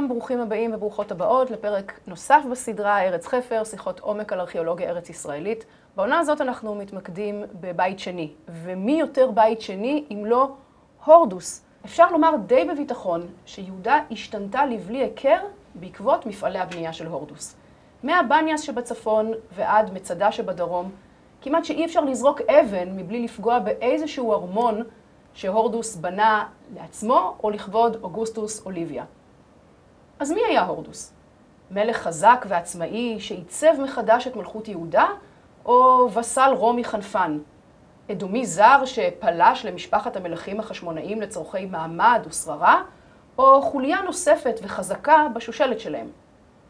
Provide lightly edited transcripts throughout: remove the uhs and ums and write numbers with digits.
שלום, ברוכים הבאים וברוכות הבאות לפרק נוסף בסדרה ארץ חפר, שיחות עומק על ארכיאולוגיה ארץ ישראלית. בעונה הזאת אנחנו מתמקדים בבית שני, ומי יותר בית שני אם לא הורדוס. אפשר לומר די בביטחון שיהודה השתנתה לבלי היכר בעקבות מפעלי הבנייה של הורדוס. מהבניאס שבצפון ועד מצדה שבדרום, כמעט שאי אפשר לזרוק אבן מבלי לפגוע באיזשהו ארמון שהורדוס בנה לעצמו או לכבוד אוגוסטוס אוליביה. אז מי היה הורדוס? מלך חזק ועצמאי שעיצב מחדש את מלכות יהודה, או וסל רומי חנפן? אדומי זר שפלש למשפחת המלכים החשמונאים לצורכי מעמד ושררה, או חוליה נוספת וחזקה בשושלת שלהם?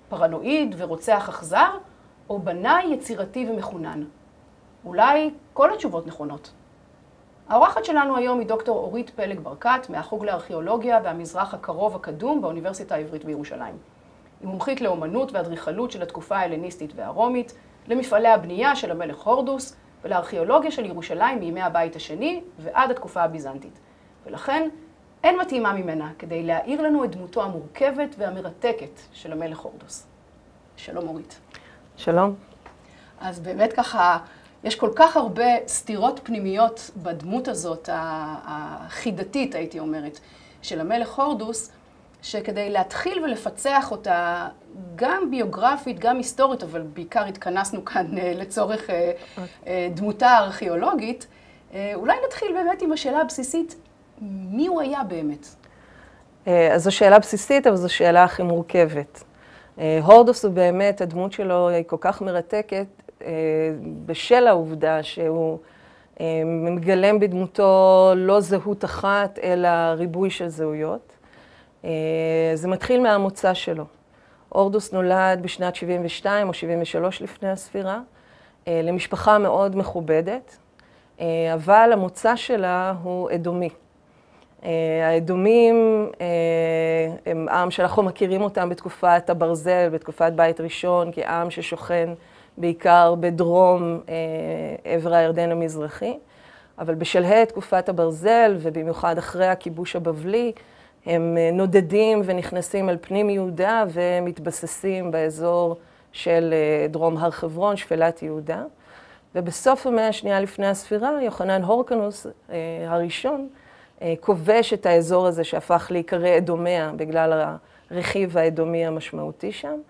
פרנואיד ורוצח אכזר, או בנאי יצירתי ומחונן? אולי כל התשובות נכונות. האורחת שלנו היום היא דוקטור אורית פלג ברקת, מהחוג לארכיאולוגיה והמזרח הקרוב הקדום באוניברסיטה העברית בירושלים. היא מומחית לאומנות ואדריכלות של התקופה ההלניסטית והרומית, למפעלי הבנייה של המלך הורדוס ולארכיאולוגיה של ירושלים מימי הבית השני ועד התקופה הביזנטית. ולכן אין מתאימה ממנה כדי להאיר לנו את דמותו המורכבת והמרתקת של המלך הורדוס. שלום אורית. שלום. אז באמת ככה, יש כל כך הרבה סתירות פנימיות בדמות הזאת, החידתית הייתי אומרת, של המלך הורדוס, שכדי להתחיל ולפצח אותה גם ביוגרפית, גם היסטורית, אבל בעיקר התכנסנו כאן לצורך דמותה הארכיאולוגית, אולי נתחיל באמת עם השאלה הבסיסית, מי הוא היה באמת? אז זו שאלה בסיסית, אבל זו שאלה הכי מורכבת. הורדוס הוא באמת, הדמות שלו היא כל כך מרתקת, בשל העובדה שהוא מגלם בדמותו לא זהות אחת, אלא ריבוי של זהויות. זה מתחיל מהמוצא שלו. הורדוס נולד בשנת 72 או 73 לפני הספירה, למשפחה מאוד מכובדת, אבל המוצא שלה הוא אדומי. האדומים הם עם שאנחנו מכירים אותם בתקופת הברזל, בתקופת בית ראשון, כעם ששוכן בעיקר בדרום עבר הירדן המזרחי, אבל בשלהי תקופת הברזל, ובמיוחד אחרי הכיבוש הבבלי, הם נודדים ונכנסים אל פנים יהודה ומתבססים באזור של דרום הר חברון, שפלת יהודה. ובסוף המאה השנייה לפני הספירה, יוחנן הורקנוס הראשון כובש את האזור הזה שהפך להיקרא אדומיה בגלל הרכיב האדומי המשמעותי שם.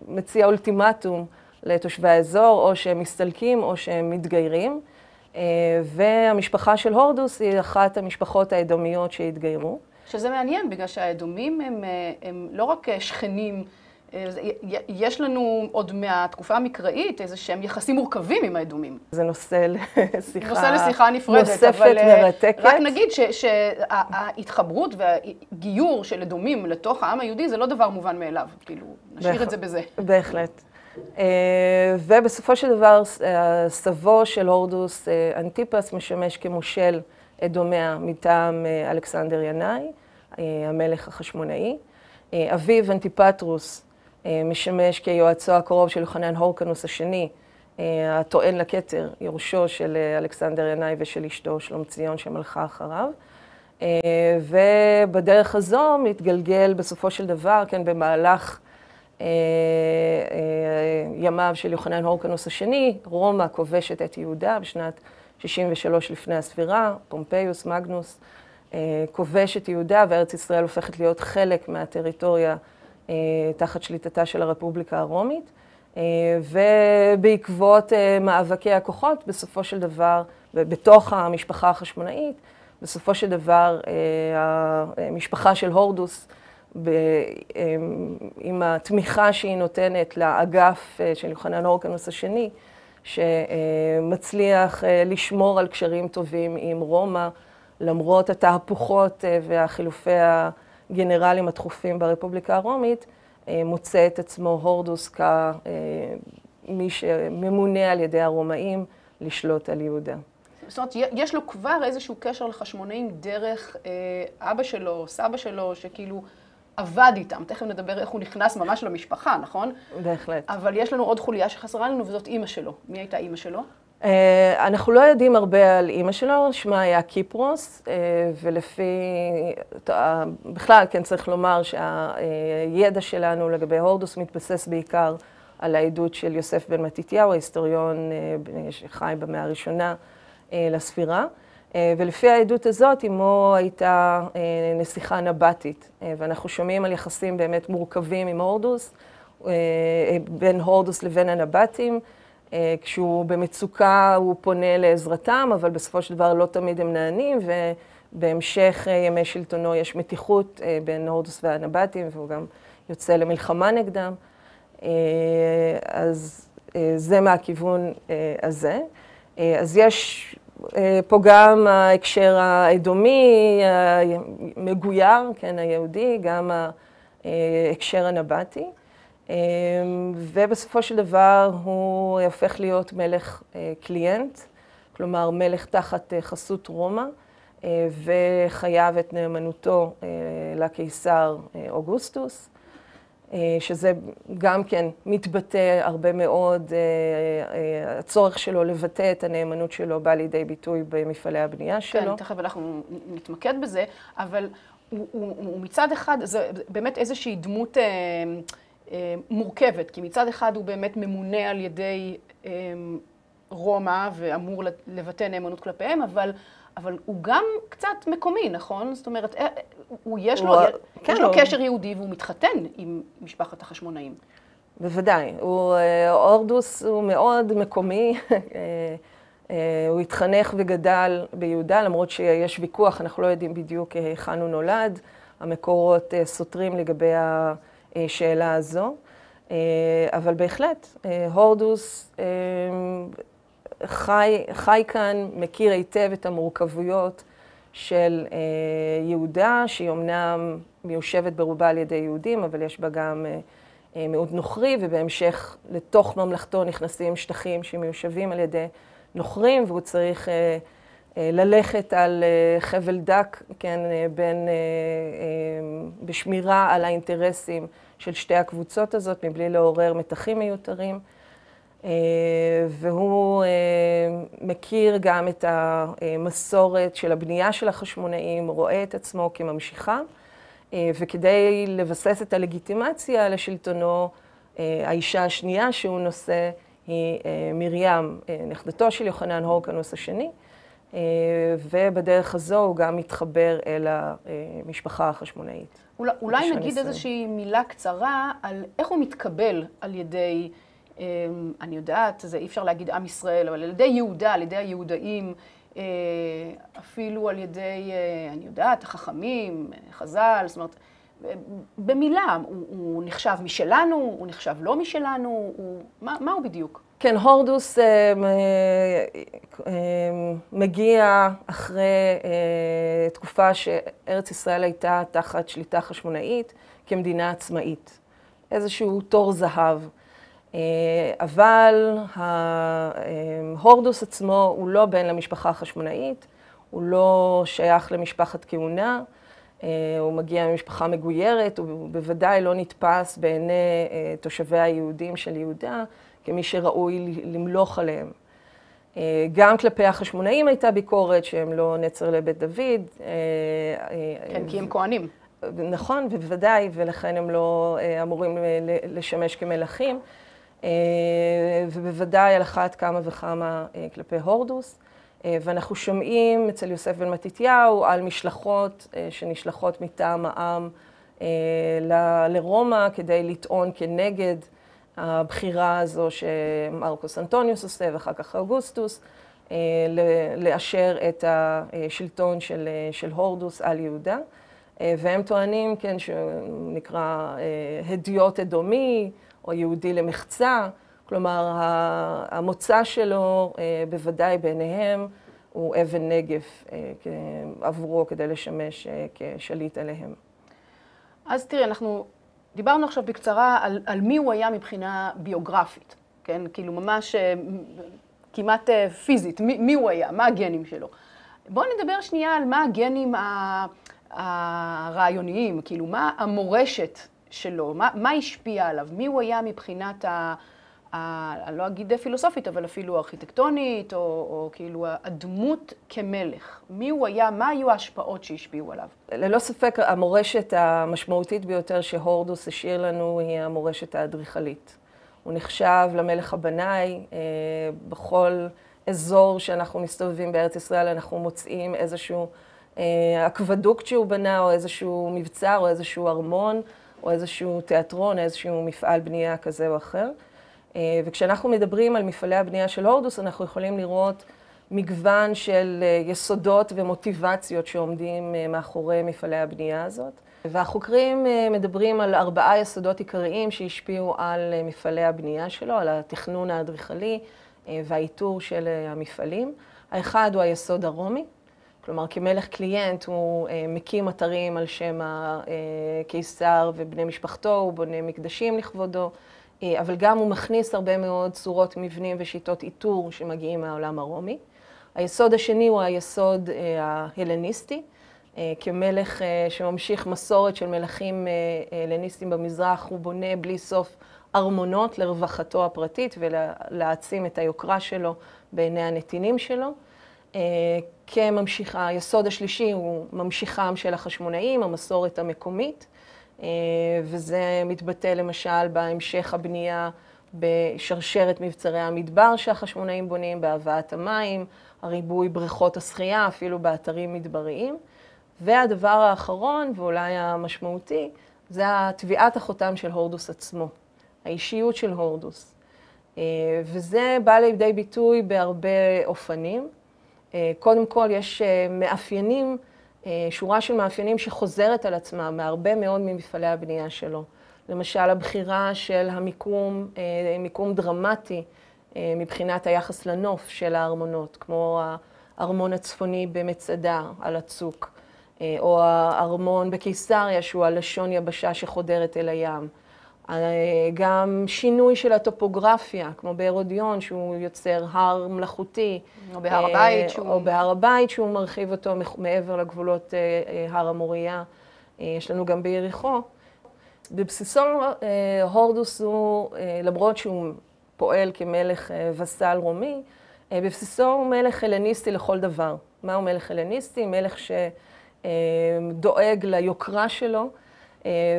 ומציע אולטימטום לתושבי האזור, או שהם מסתלקים או שהם מתגיירים. והמשפחה של הורדוס היא אחת המשפחות האדומיות שהתגיירו. שזה מעניין, בגלל שהאדומים הם לא רק שכנים, יש לנו עוד מהתקופה המקראית איזה שהם יחסים מורכבים עם האדומים. זה נושא לשיחה, נושא לשיחה נפרדת, נוספת אבל מרתקת. רק נגיד שההתחברות והגיור של אדומים לתוך העם היהודי זה לא דבר מובן מאליו, כאילו, נשאיר את זה בזה. בהחלט. ובסופו של דבר, סבו של הורדוס, אנטיפס, משמש כמושל אדומיה מטעם אלכסנדר ינאי, המלך החשמונאי. אביו, אנטיפטרוס, משמש כיועצו הקרוב של יוחנן הורקנוס השני, הטוען לכתר, יורשו של אלכסנדר ינאי ושל אשתו שלומציון שמלכה אחריו. ובדרך הזו מתגלגל בסופו של דבר, כן, במהלך ימיו של יוחנן הורקנוס השני, רומא כובשת את יהודה בשנת 63 לפני הספירה, פומפיוס, מגנוס, כובש את יהודה, וארץ ישראל הופכת להיות חלק מהטריטוריה תחת שליטתה של הרפובליקה הרומית. ובעקבות מאבקי הכוחות, בסופו של דבר, בתוך המשפחה החשמונאית, בסופו של דבר, המשפחה של הורדוס, עם התמיכה שהיא נותנת לאגף של יוחנן הורקנוס השני, שמצליח לשמור על קשרים טובים עם רומא, למרות התהפוכות והחילופי הגנרלים התכופים ברפובליקה הרומית, מוצא את עצמו הורדוס כמי שממונה על ידי הרומאים לשלוט על יהודה. זאת אומרת, יש לו כבר איזשהו קשר לחשמונאים דרך אבא שלו, סבא שלו, שכאילו עבד איתם. תכף נדבר איך הוא נכנס ממש למשפחה, נכון? בהחלט. אבל יש לנו עוד חוליה שחסרה לנו, וזאת אימא שלו. מי הייתה אימא שלו? אנחנו לא יודעים הרבה על אימא שלו, שמה היה קיפרוס, ולפי, בכלל כן צריך לומר שהידע שלנו לגבי הורדוס מתבסס בעיקר על העדות של יוסף בן מתתיהו, ההיסטוריון שחי במאה הראשונה לספירה. ולפי העדות הזאת, אמו הייתה נסיכה נבטית, ואנחנו שומעים על יחסים באמת מורכבים עם הורדוס, בין הורדוס לבין הנבטים. כשהוא במצוקה הוא פונה לעזרתם, אבל בסופו של דבר לא תמיד הם נענים, ובהמשך ימי שלטונו יש מתיחות בין הורדוס והנבטים, והוא גם יוצא למלחמה נגדם. אז זה מהכיוון הזה. אז יש פה גם ההקשר האדומי, המגויר, כן, היהודי, גם ההקשר הנבטי. ובסופו של דבר הוא הופך להיות מלך קליינט, כלומר מלך תחת חסות רומא, וחייב את נאמנותו לקיסר אוגוסטוס, שזה גם כן מתבטא הרבה מאוד, הצורך שלו לבטא את הנאמנות שלו בא לידי ביטוי במפעלי הבנייה שלו. כן, תכף אנחנו נתמקד בזה, אבל הוא מצד אחד, זה באמת איזושהי דמות מורכבת, כי מצד אחד הוא באמת ממונה על ידי רומא ואמור לבטא נאמנות כלפיהם, אבל הוא גם קצת מקומי, נכון? זאת אומרת, יש לו קשר יהודי והוא מתחתן עם משפחת החשמונאים. בוודאי. הורדוס הוא מאוד מקומי. הוא התחנך וגדל ביהודה, למרות שיש ויכוח, אנחנו לא יודעים בדיוק היכן הוא נולד. המקורות סותרים לגבי השאלה הזו. אבל בהחלט, הורדוס חי כאן, מכיר היטב את המורכבויות של יהודה, שהיא אומנם מיושבת ברובה על ידי יהודים, אבל יש בה גם מיעוט נוכרי, ובהמשך לתוך ממלכתו נכנסים שטחים שמיושבים על ידי נוכרים, והוא צריך ללכת על חבל דק, כן, בשמירה על האינטרסים של שתי הקבוצות הזאת, מבלי לעורר מתחים מיותרים. והוא מכיר גם את המסורת של הבנייה של החשמונאים, רואה את עצמו כממשיכה, וכדי לבסס את הלגיטימציה לשלטונו, האישה השנייה שהוא נושא היא מרים, נכדתו של יוחנן הורקנוס השני, ובדרך הזו הוא גם מתחבר אל המשפחה החשמונאית. אולי נגיד איזושהי מילה קצרה על איך הוא מתקבל על ידי, אני יודעת, זה אי אפשר להגיד עם ישראל, אבל על ידי יהודה, על ידי היהודאים, אפילו על ידי, אני יודעת, החכמים, חז"ל, זאת אומרת, במילה, הוא נחשב משלנו, הוא נחשב לא משלנו, מה הוא בדיוק? כן, הורדוס מגיע אחרי תקופה שארץ ישראל הייתה תחת שליטה חשמונאית כמדינה עצמאית. איזשהו תור זהב. אבל הורדוס עצמו הוא לא בן למשפחה החשמונאית, הוא לא שייך למשפחת כהונה, הוא מגיע ממשפחה מגוירת, הוא בוודאי לא נתפס בעיני תושבי היהודים של יהודה, כמי שראוי למלוך עליהם. גם כלפי החשמונאים הייתה ביקורת שהם לא נצר לבית דוד. כן, כי הם כהנים. נכון, ובוודאי, ולכן הם לא אמורים לשמש כמלכים. ובוודאי על אחת כמה וכמה כלפי הורדוס. ואנחנו שומעים אצל יוסף בן מתתיהו על משלחות שנשלחות מטעם העם לרומא כדי לטעון כנגד הבחירה הזו שמרקוס אנטוניוס עושה ואחר כך אוגוסטוס, לאשר את השלטון של הורדוס על יהודה. והם טוענים, כן, שנקרא הדיוט אדומי או יהודי למחצה, כלומר המוצא שלו בוודאי בעיניהם הוא אבן נגף עבורו כדי לשמש כשליט עליהם. אז תראי, אנחנו דיברנו עכשיו בקצרה על מי הוא היה מבחינה ביוגרפית, כן? כאילו ממש כמעט פיזית, מי הוא היה, מה הגנים שלו. בואו נדבר שנייה על מה הגנים הרעיוניים, כאילו מה המורשת שלו, מה השפיע עליו, מי הוא היה מבחינת אני לא אגיד פילוסופית, אבל אפילו ארכיטקטונית, או כאילו הדמות כמלך. מי הוא היה, מה היו ההשפעות שהשפיעו עליו? ללא ספק, המורשת המשמעותית ביותר שהורדוס השאיר לנו היא המורשת האדריכלית. הוא נחשב למלך הבנאי. בכל אזור שאנחנו מסתובבים בארץ ישראל, אנחנו מוצאים איזשהו אקוודוקט שהוא בנה, או איזשהו מבצר, או איזשהו ארמון, או איזשהו תיאטרון, איזשהו מפעל בנייה כזה או אחר. וכשאנחנו מדברים על מפעלי הבנייה של הורדוס, אנחנו יכולים לראות מגוון של יסודות ומוטיבציות שעומדים מאחורי מפעלי הבנייה הזאת. והחוקרים מדברים על 4 יסודות עיקריים שהשפיעו על מפעלי הבנייה שלו, על התכנון האדריכלי והאיתור של המפעלים. האחד הוא היסוד הרומי, כלומר כמלך קליינט הוא מקים אתרים על שם הקיסר ובני משפחתו, הוא בונה מקדשים לכבודו, אבל גם הוא מכניס הרבה מאוד צורות מבנים ושיטות איתור שמגיעים מהעולם הרומי. היסוד השני הוא היסוד ההלניסטי, כמלך שממשיך מסורת של מלכים הלניסטים במזרח, הוא בונה בלי סוף ארמונות לרווחתו הפרטית ולהעצים את היוקרה שלו בעיני הנתינים שלו. כממשיך, היסוד השלישי הוא ממשיכם של החשמונאים, המסורת המקומית, וזה מתבטא למשל בהמשך הבנייה בשרשרת מבצרי המדבר שהחשמונאים בונים, בהבאת המים, הריבוי בריכות השחייה, אפילו באתרים מדבריים. והדבר האחרון, ואולי המשמעותי, זה טביעת החותם של הורדוס עצמו, האישיות של הורדוס. וזה בא לידי ביטוי בהרבה אופנים. קודם כל, יש מאפיינים, שורה של מאפיינים שחוזרת על עצמה מהרבה מאוד ממפעלי הבנייה שלו. למשל, הבחירה של המיקום, מיקום דרמטי מבחינת היחס לנוף של הארמונות, כמו הארמון הצפוני במצדה על הצוק, או הארמון בקיסריה שהוא הלשון יבשה שחודרת אל הים. גם שינוי של הטופוגרפיה, כמו בהרודיון, שהוא יוצר הר מלאכותי. או בהר הבית. או בהר הבית, שהוא מרחיב אותו מעבר לגבולות הר המוריה. יש לנו גם ביריחו. בבסיסו, הורדוס הוא, למרות שהוא פועל כמלך וסל רומי, בבסיסו הוא מלך הלניסטי לכל דבר. מה הוא מלך הלניסטי? מלך שדואג ליוקרה שלו,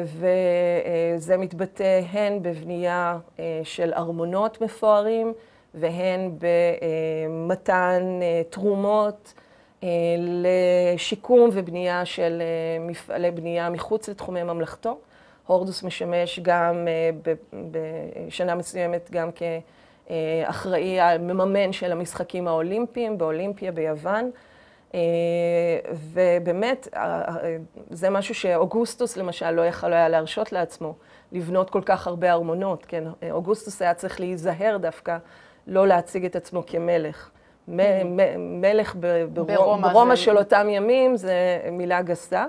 וזה מתבטא הן בבנייה של ארמונות מפוארים, והן במתן תרומות לשיקום ובנייה של מפעלי בנייה מחוץ לתחומי ממלכתו. הורדוס משמש גם בשנה מסוימת גם כאחראי המממן של המשחקים האולימפיים באולימפיה ביוון. ובאמת, זה משהו שאוגוסטוס למשל לא יכל היה להרשות לעצמו, לבנות כל כך הרבה ארמונות. כן? אוגוסטוס היה צריך להיזהר דווקא לא להציג את עצמו כמלך. מלך ברומא של אותם ימים זה מילה גסה.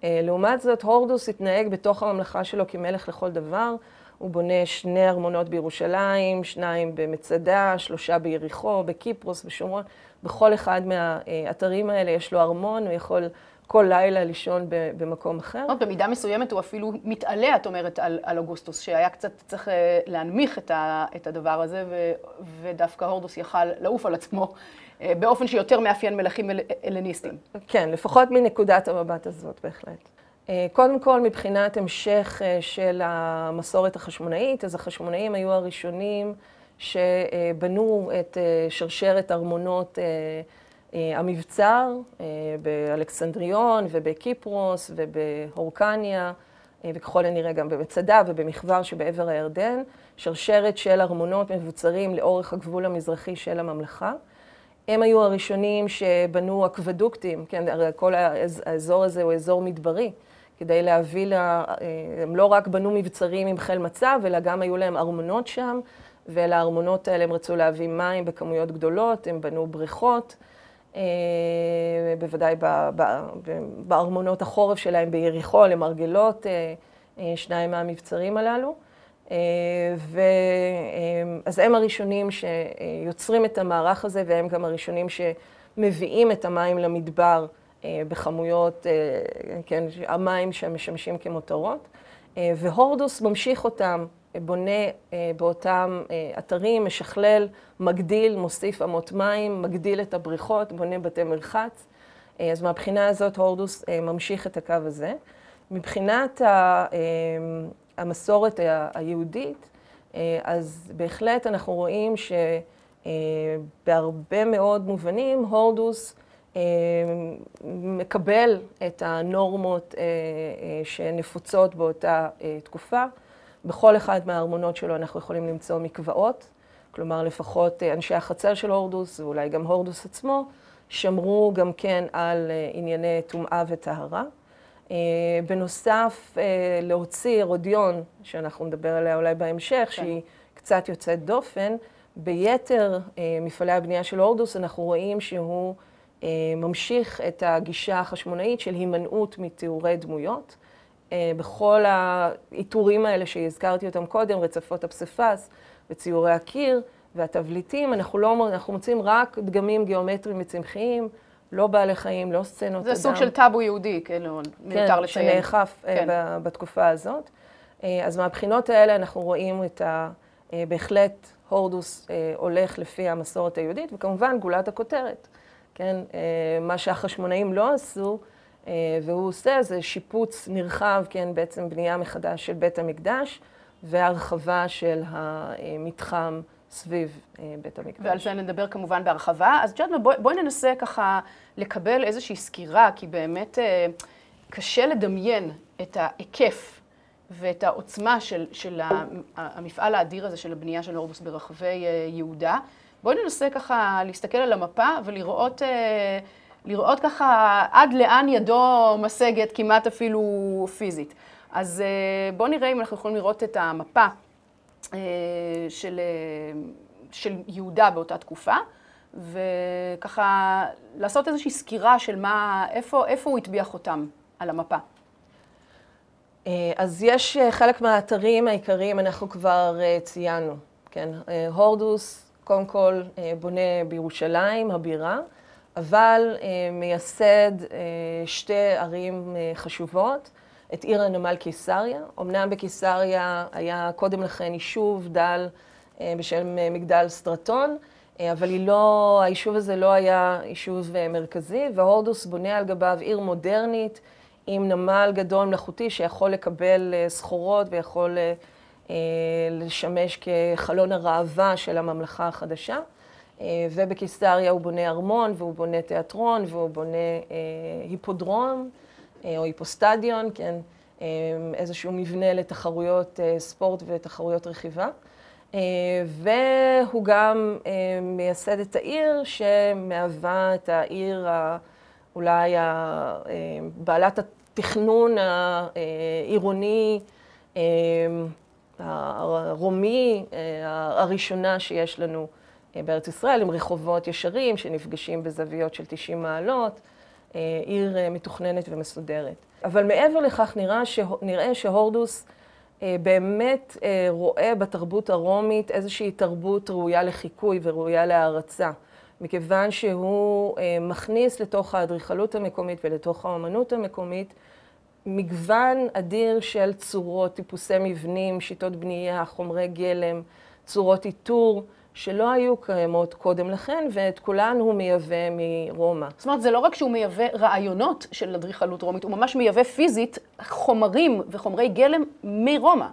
לעומת זאת, הורדוס התנהג בתוך הממלכה שלו כמלך לכל דבר. הוא בונה 2 ארמונות בירושלים, 2 במצדה, 3 ביריחו, בקיפרוס, בשומרון. בכל אחד מהאתרים האלה יש לו ארמון, הוא יכול כל לילה לישון במקום אחר. במידה מסוימת הוא אפילו מתעלה, את אומרת, על אוגוסטוס, שהיה קצת צריך להנמיך את הדבר הזה, ודווקא הורדוס יכל לעוף על עצמו באופן שיותר מאפיין מלכים הלניסטים. כן, לפחות מנקודת המבט הזאת בהחלט. קודם כל, מבחינת המשך של המסורת החשמונאית, אז החשמונאים היו הראשונים שבנו את שרשרת ארמונות המבצר באלכסנדריון ובקיפרוס ובהורקניה, וככל הנראה גם במצדה ובמחבר שבעבר הירדן, שרשרת של ארמונות מבוצרים לאורך הגבול המזרחי של הממלכה. הם היו הראשונים שבנו אקוודוקטים, כן, הרי כל האזור הזה הוא אזור מדברי, כדי להביא הם לא רק בנו מבצרים עם חיל מצב, אלא גם היו להם ארמונות שם, ולארמונות האלה הם רצו להביא מים בכמויות גדולות, הם בנו בריכות, בוודאי בארמונות החורף שלהם ביריחו, למרגלות, 2 מהמבצרים הללו. אז הם הראשונים שיוצרים את המערך הזה, והם גם הראשונים שמביאים את המים למדבר בכמויות, כן, המים שמשמשים כמותרות. והורדוס ממשיך אותם בונה באותם אתרים, משכלל, מגדיל, מוסיף אמות מים, מגדיל את הבריכות, בונה בתי מרחץ. אז מהבחינה הזאת הורדוס ממשיך את הקו הזה. מבחינת המסורת היהודית, אז בהחלט אנחנו רואים שבהרבה מאוד מובנים הורדוס מקבל את הנורמות שנפוצות באותה תקופה. בכל אחד מהארמונות שלו אנחנו יכולים למצוא מקוואות, כלומר לפחות אנשי החצר של הורדוס, ואולי גם הורדוס עצמו, שמרו גם כן על ענייני טומאה וטהרה. בנוסף, להוציא הרודיון, שאנחנו נדבר עליה אולי בהמשך, שהיא קצת יוצאת דופן, ביתר מפעלי הבנייה של הורדוס אנחנו רואים שהוא ממשיך את הגישה החשמונאית של הימנעות מתיאורי דמויות. בכל האיתורים האלה שהזכרתי אותם קודם, רצפות הפסיפס וציורי הקיר והתבליטים, אנחנו מוצאים רק דגמים גיאומטריים וצמחיים, לא בעלי חיים, לא סצנות אדם. זה סוג של טאבו יהודי, כאילו, מיותר לציין. כן, שנאכף בתקופה הזאת. אז מהבחינות האלה אנחנו רואים את בהחלט הורדוס הולך לפי המסורת היהודית, וכמובן גולת הכותרת. כן, מה שהחשמונאים לא עשו, והוא עושה, זה שיפוץ נרחב, כן, בעצם בנייה מחדש של בית המקדש, והרחבה של המתחם סביב בית המקדש. ועל זה נדבר כמובן בהרחבה. אז ג'אדמה, בואי ננסה ככה לקבל איזושהי סקירה, כי באמת קשה לדמיין את ההיקף ואת העוצמה של המפעל האדיר הזה של הבנייה של הורדוס ברחבי יהודה. בואי ננסה ככה להסתכל על המפה ולראות ככה עד לאן ידו משגת, כמעט אפילו פיזית. אז בואו נראה אם אנחנו יכולים לראות את המפה של יהודה באותה תקופה, וככה לעשות איזושהי סקירה של איפה הוא הטביע אותם על המפה. אז יש חלק מהאתרים העיקריים, אנחנו כבר ציינו, כן? הורדוס קודם כל בונה בירושלים, הבירה, אבל מייסד שתי ערים חשובות, את עיר הנמל קיסריה. אמנם בקיסריה היה קודם לכן יישוב דל בשם מגדל סטרטון, אבל היישוב הזה לא היה יישוב מרכזי, והורדוס בונה על גביו עיר מודרנית, עם נמל גדול מלאכותי שיכול לקבל סחורות ויכול לשמש כחלון הראווה של הממלכה החדשה. ובקיסריה הוא בונה ארמון, והוא בונה תיאטרון, והוא בונה היפודרום, או היפוסטדיון, כן, איזשהו מבנה לתחרויות ספורט ותחרויות רכיבה. והוא גם מייסד את העיר שמהווה את העיר אולי בעלת התכנון העירוני, הרומי, הראשונה שיש לנו בארץ ישראל, עם רחובות ישרים שנפגשים בזוויות של 90 מעלות, עיר מתוכננת ומסודרת. אבל מעבר לכך נראה שהורדוס באמת רואה בתרבות הרומית איזושהי תרבות ראויה לחיקוי וראויה להערצה, מכיוון שהוא מכניס לתוך האדריכלות המקומית ולתוך האמנות המקומית מגוון אדיר של צורות, טיפוסי מבנים, שיטות בנייה, חומרי גלם, צורות איתור, שלא היו קיימות קודם לכן, ואת כולן הוא מייבא מרומא. זאת אומרת, זה לא רק שהוא מייבא רעיונות של אדריכלות רומית, הוא ממש מייבא פיזית חומרים וחומרי גלם מרומא.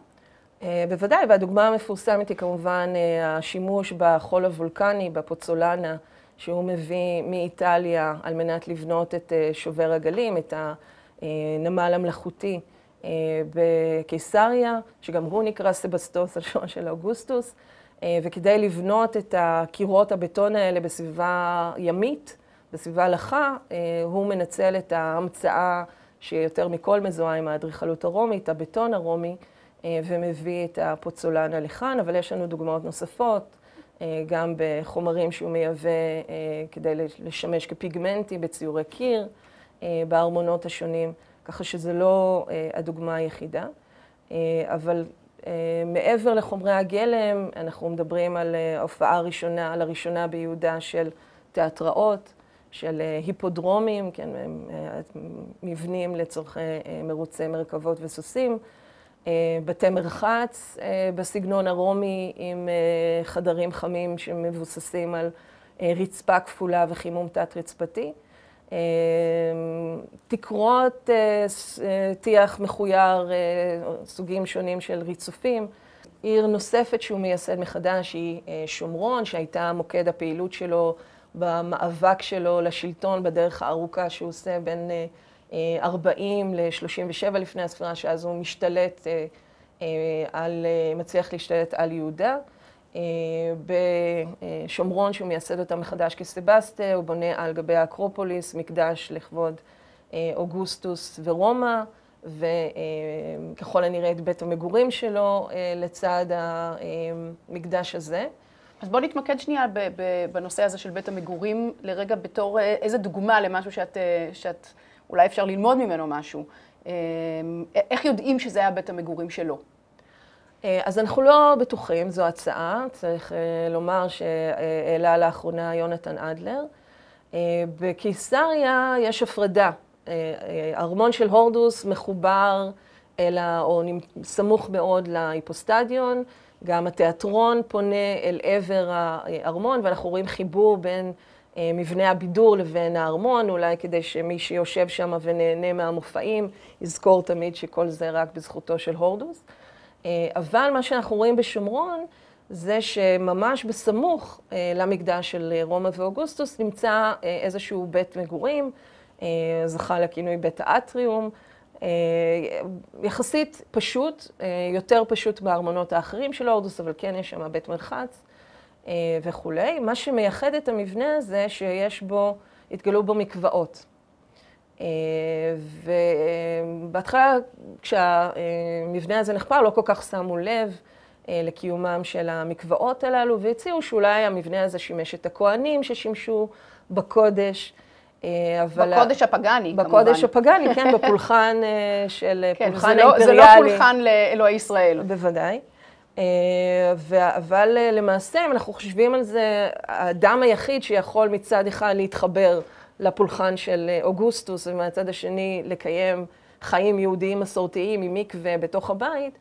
בוודאי, והדוגמה המפורסמת היא כמובן השימוש בחול הוולקני, בפוצולנה, שהוא מביא מאיטליה על מנת לבנות את שובר הגלים, את הנמל המלאכותי בקיסריה, שגם הוא נקרא סבסטוס על שמו של אוגוסטוס, וכדי לבנות את קירות הבטון האלה בסביבה ימית, בסביבה לחה, הוא מנצל את ההמצאה שיותר מכל מזוהה עם האדריכלות הרומית, הבטון הרומי, ומביא את הפוצולנה לכאן, אבל יש לנו דוגמאות נוספות, גם בחומרים שהוא מייבא כדי לשמש כפיגמנטי בציורי קיר, בארמונות השונים, ככה שזה לא הדוגמה היחידה. אבל מעבר לחומרי הגלם, אנחנו מדברים על הופעה ראשונה, על הראשונה ביהודה של תיאטראות, של היפודרומים, כן, מבנים לצורכי מרוצי מרכבות וסוסים, בתי מרחץ בסגנון הרומי עם חדרים חמים שמבוססים על רצפה כפולה וחימום תת-רצפתי. תקרות, טיח מחויר, סוגים שונים של ריצופים. עיר נוספת שהוא מייסד מחדש היא שומרון, שהייתה מוקד הפעילות שלו במאבק שלו לשלטון בדרך הארוכה שהוא עושה בין 40 ל-37 לפני הספירה, שאז הוא משתלט מצליח להשתלט על יהודה. בשומרון, שהוא מייסד אותה מחדש כסבסטה, הוא בונה על גבי האקרופוליס, מקדש לכבוד אוגוסטוס ורומא, וככל הנראה את בית המגורים שלו לצד המקדש הזה. אז בוא נתמקד שנייה בנושא הזה של בית המגורים לרגע בתור איזה דוגמה למשהו שאת אולי אפשר ללמוד ממנו משהו. איך יודעים שזה היה בית המגורים שלו? אז אנחנו לא בטוחים, זו הצעה, צריך לומר שהעלה לאחרונה יונתן אדלר. בקיסריה יש הפרדה. ארמון של הורדוס מחובר או סמוך מאוד להיפוסטדיון, גם התיאטרון פונה אל עבר הארמון, ואנחנו רואים חיבור בין מבנה הבידור לבין הארמון, אולי כדי שמי שיושב שם ונהנה מהמופעים יזכור תמיד שכל זה רק בזכותו של הורדוס. אבל מה שאנחנו רואים בשומרון זה שממש בסמוך למקדש של רומא ואוגוסטוס נמצא איזשהו בית מגורים, זכה לכינוי בית האטריום, יחסית פשוט, יותר פשוט בארמונות האחרים של הורדוס, אבל כן יש שם בית מרחץ וכולי. מה שמייחד את המבנה הזה שיש בו, התגלו בו מקוואות. ובהתחלה כשהמבנה הזה נחפר לא כל כך שמו לב לקיומם של המקוואות הללו, והציעו שאולי המבנה הזה שימש את הכהנים ששימשו בקודש. בקודש הפגני, כמובן. בקודש הפגני, כן, בפולחן של פולחן האימפריאלי. זה לא פולחן לאלוהי ישראל. בוודאי. אבל למעשה, אם אנחנו חושבים על זה, האדם היחיד שיכול מצד אחד להתחבר לפולחן של אוגוסטוס, ומהצד השני לקיים חיים יהודיים מסורתיים עם מקווה בתוך הבית,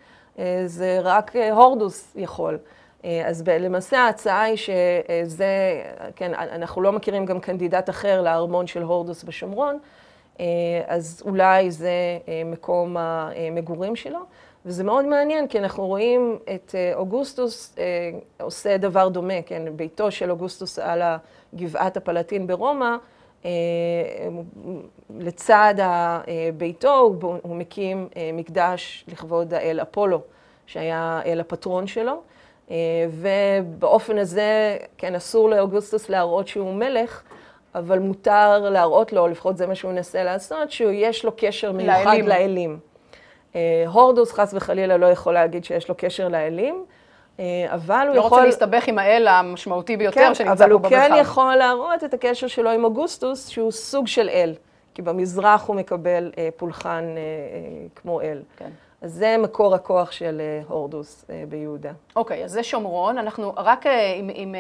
זה רק הורדוס יכול. אז למעשה ההצעה היא שזה, כן, אנחנו לא מכירים גם קנדידט אחר לארמון של הורדוס בשומרון, אז אולי זה מקום המגורים שלו. וזה מאוד מעניין, כי אנחנו רואים את אוגוסטוס עושה דבר דומה, כן, ביתו של אוגוסטוס על גבעת הפלטין ברומא, לצד ביתו הוא מקים מקדש לכבוד האל אפולו, שהיה אל הפטרון שלו, ובאופן הזה, כן, אסור לאוגוסטוס להראות שהוא מלך, אבל מותר להראות לו, לפחות זה מה שהוא מנסה לעשות, שיש לו קשר מיוחד לאלים. הורדוס חס וחלילה לא יכול להגיד שיש לו קשר לאלים, אבל הוא יכול... לא רוצה להסתבך עם האל המשמעותי ביותר כן, שנמצא פה במרחב. אבל הוא כן יכול להראות את הקשר שלו עם אוגוסטוס, שהוא סוג של אל, כי במזרח הוא מקבל פולחן כמו אל. כן. אז זה מקור הכוח של הורדוס ביהודה. אוקיי, אז זה שומרון. אנחנו רק, אם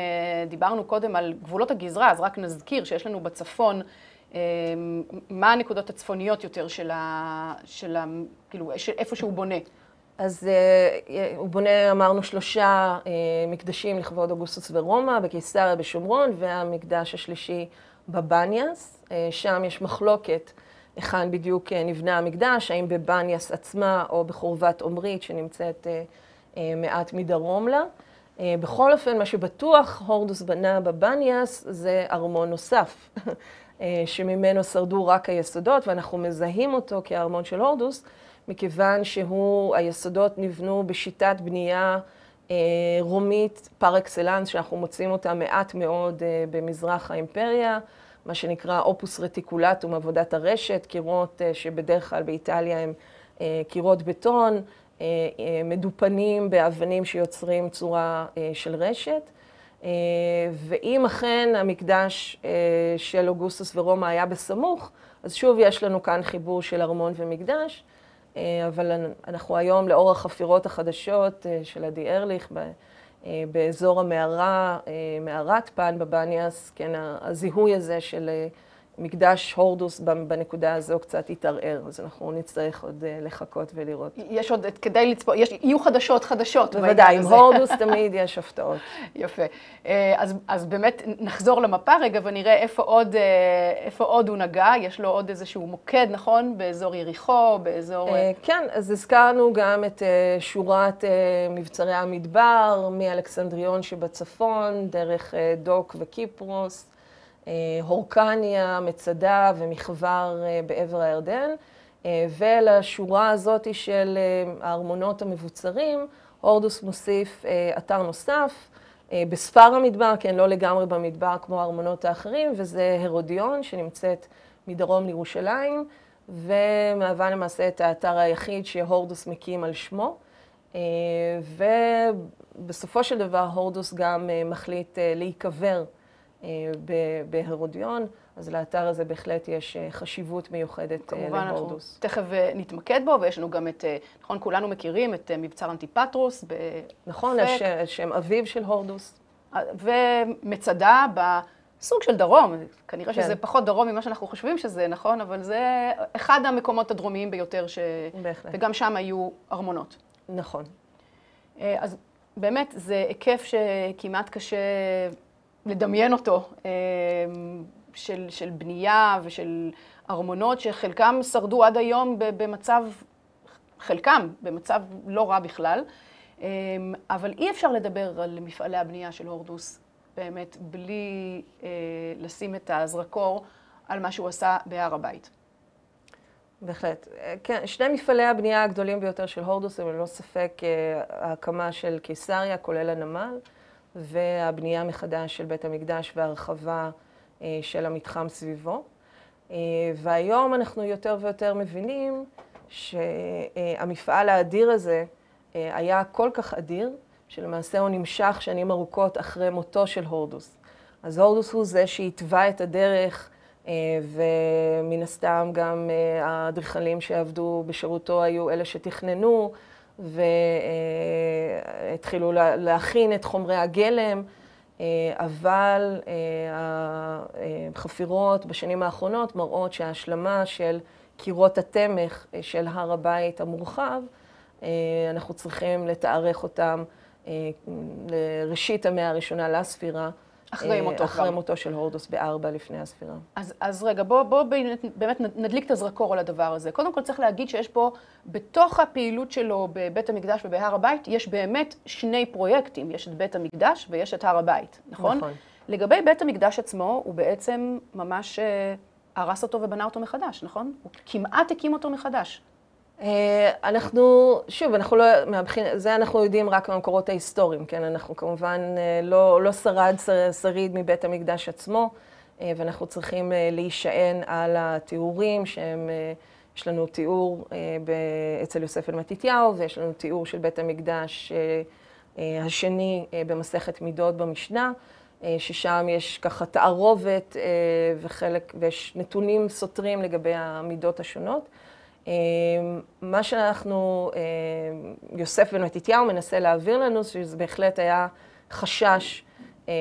דיברנו קודם על גבולות הגזרה, אז רק נזכיר שיש לנו בצפון, מה הנקודות הצפוניות יותר כאילו, איפה שהוא בונה? אז הוא בונה, אמרנו, 3 מקדשים לכבוד אוגוסטוס ורומא, בקיסריה, בשומרון, והמקדש השלישי בבניאס. שם יש מחלוקת היכן בדיוק נבנה המקדש, האם בבניאס עצמה או בחורבת עומרית שנמצאת מעט מדרום לה. בכל אופן, מה שבטוח הורדוס בנה בבניאס זה ארמון נוסף, שממנו שרדו רק היסודות, ואנחנו מזהים אותו כארמון של הורדוס, מכיוון היסודות נבנו בשיטת בנייה רומית פר אקסלנס, שאנחנו מוצאים אותה מעט מאוד במזרח האימפריה, מה שנקרא אופוס רטיקולטום, עבודת הרשת, קירות שבדרך כלל באיטליה הם קירות בטון, מדופנים באבנים שיוצרים צורה של רשת. ואם אכן המקדש של אוגוסטוס ורומא היה בסמוך, אז שוב יש לנו כאן חיבור של ארמון ומקדש, אבל אנחנו היום לאור החפירות החדשות של עדי ארליך באזור המערה, מערת פן בבניאס, כן, הזיהוי הזה של מקדש הורדוס בנקודה הזו קצת יתערער, אז אנחנו נצטרך עוד לחכות ולראות. יש עוד, כדי לצפות, יהיו חדשות. בוודאי, עם הורדוס תמיד יש הפתעות. יפה. אז באמת נחזור למפה רגע ונראה איפה עוד הוא נגע. יש לו עוד איזשהו מוקד, נכון? באזור יריחו, באזור... כן, אז הזכרנו גם את שורת מבצרי המדבר, מאלכסנדריון שבצפון, דרך דוק וקיפרוס, הורקניה, מצדה ומחבר בעבר הירדן, ולשורה הזאת של הארמונות המבוצרים, הורדוס מוסיף אתר נוסף, בספר המדבר, כן, לא לגמרי במדבר כמו הארמונות האחרים, וזה הרודיון שנמצאת מדרום לירושלים, ומהווה למעשה את האתר היחיד שהורדוס מקים על שמו, ובסופו של דבר הורדוס גם מחליט להיקבר בהרודיון, אז לאתר הזה בהחלט יש חשיבות מיוחדת להורדוס. כמובן, אנחנו תכף נתמקד בו, ויש לנו גם את, נכון, כולנו מכירים את מבצר אנטיפטרוס בפק. נכון, שם אביו של הורדוס. ומצדה בסוג של דרום, כנראה שזה פחות דרום ממה שאנחנו חושבים שזה, נכון, אבל זה אחד המקומות הדרומיים ביותר, וגם שם היו ארמונות. נכון. אז באמת זה היקף שכמעט קשה לדמיין אותו, של בנייה ושל ארמונות שחלקם שרדו עד היום חלקם במצב לא רע בכלל, אבל אי אפשר לדבר על מפעלי הבנייה של הורדוס באמת בלי לשים את הזרקור על מה שהוא עשה בהר הבית. בהחלט. כן, שני מפעלי הבנייה הגדולים ביותר של הורדוס הם ללא ספק ההקמה של קיסריה, כולל הנמל, והבנייה מחדש של בית המקדש והרחבה של המתחם סביבו. והיום אנחנו יותר ויותר מבינים שהמפעל האדיר הזה היה כל כך אדיר, שלמעשה הוא נמשך שנים ארוכות אחרי מותו של הורדוס. אז הורדוס הוא זה שהתווה את הדרך, ומן הסתם גם האדריכלים שעבדו בשירותו היו אלה שתכננו, והתחילו להכין את חומרי הגלם, אבל החפירות בשנים האחרונות מראות שההשלמה של קירות התמך של הר הבית המורחב, אנחנו צריכים לתארך אותם לראשית המאה הראשונה לספירה, אחרי מותו של הורדוס ב4 לפני הספירה. אז רגע, בוא באמת נדליק את הזרקור על הדבר הזה. קודם כל צריך להגיד שיש פה, בתוך הפעילות שלו בבית המקדש ובהר הבית, יש באמת שני פרויקטים. יש את בית המקדש ויש את הר הבית, נכון? נכון. לגבי בית המקדש עצמו, הוא בעצם ממש הרס אותו ובנה אותו מחדש, נכון? הוא כמעט הקים אותו מחדש. שוב, זה אנחנו יודעים רק מהמקורות ההיסטוריים, כן? אנחנו כמובן לא שריד מבית המקדש עצמו, ואנחנו צריכים להישען על התיאורים יש לנו תיאור אצל יוסף בן מתתיהו, ויש לנו תיאור של בית המקדש השני במסכת מידות במשנה, ששם יש ככה תערובת ויש נתונים סותרים לגבי המידות השונות. מה שאנחנו, יוסף בן מתתיהו מנסה להעביר לנו, שזה בהחלט היה חשש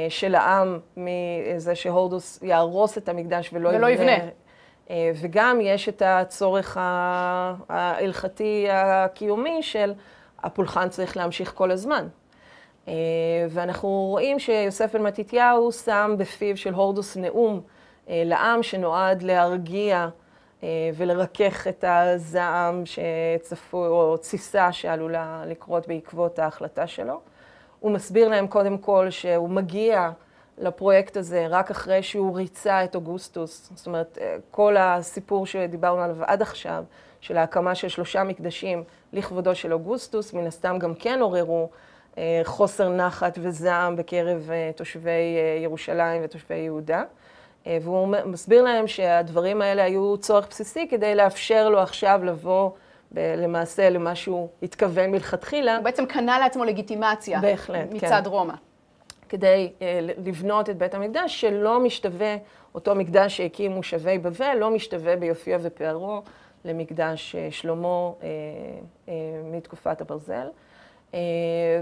של העם מזה שהורדוס יהרוס את המקדש ולא יבנה. וגם יש את הצורך ההלכתי הקיומי של הפולחן צריך להמשיך כל הזמן. ואנחנו רואים שיוסף בן מתתיהו שם בפיו של הורדוס נאום לעם שנועד להרגיע ולרכך את הזעם שצפוי, או תסיסה שעלולה לקרות בעקבות ההחלטה שלו. הוא מסביר להם קודם כל שהוא מגיע לפרויקט הזה רק אחרי שהוא ריצה את אוגוסטוס. זאת אומרת, כל הסיפור שדיברנו עליו עד עכשיו, של ההקמה של 3 מקדשים לכבודו של אוגוסטוס, מן הסתם גם כן עוררו חוסר נחת וזעם בקרב תושבי ירושלים ותושבי יהודה. והוא מסביר להם שהדברים האלה היו צורך בסיסי כדי לאפשר לו עכשיו לבוא למעשה למה שהוא התכוון מלכתחילה. הוא בעצם קנה לעצמו לגיטימציה מצד רומא. כדי לבנות את בית המקדש שלא משתווה, אותו מקדש שהקים מושבי בבל, לא משתווה ביופיו ופארו למקדש שלמה מתקופת הברזל.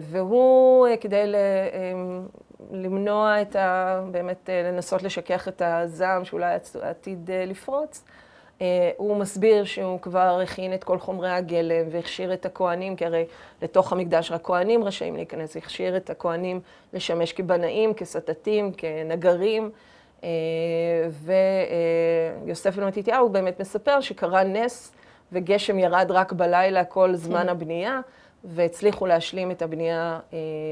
והוא כדי למנוע באמת לנסות לשכך את הזעם שאולי עתיד לפרוץ, הוא מסביר שהוא כבר הכין את כל חומרי הגלם והכשיר את הכהנים, כי הרי לתוך המקדש רק כהנים רשאים להיכנס, הכשיר את הכהנים לשמש כבנאים, כסטטים, כנגרים, ויוסף בן מתתיהו באמת מספר שקרה נס וגשם ירד רק בלילה כל זמן הבנייה, והצליחו להשלים את הבנייה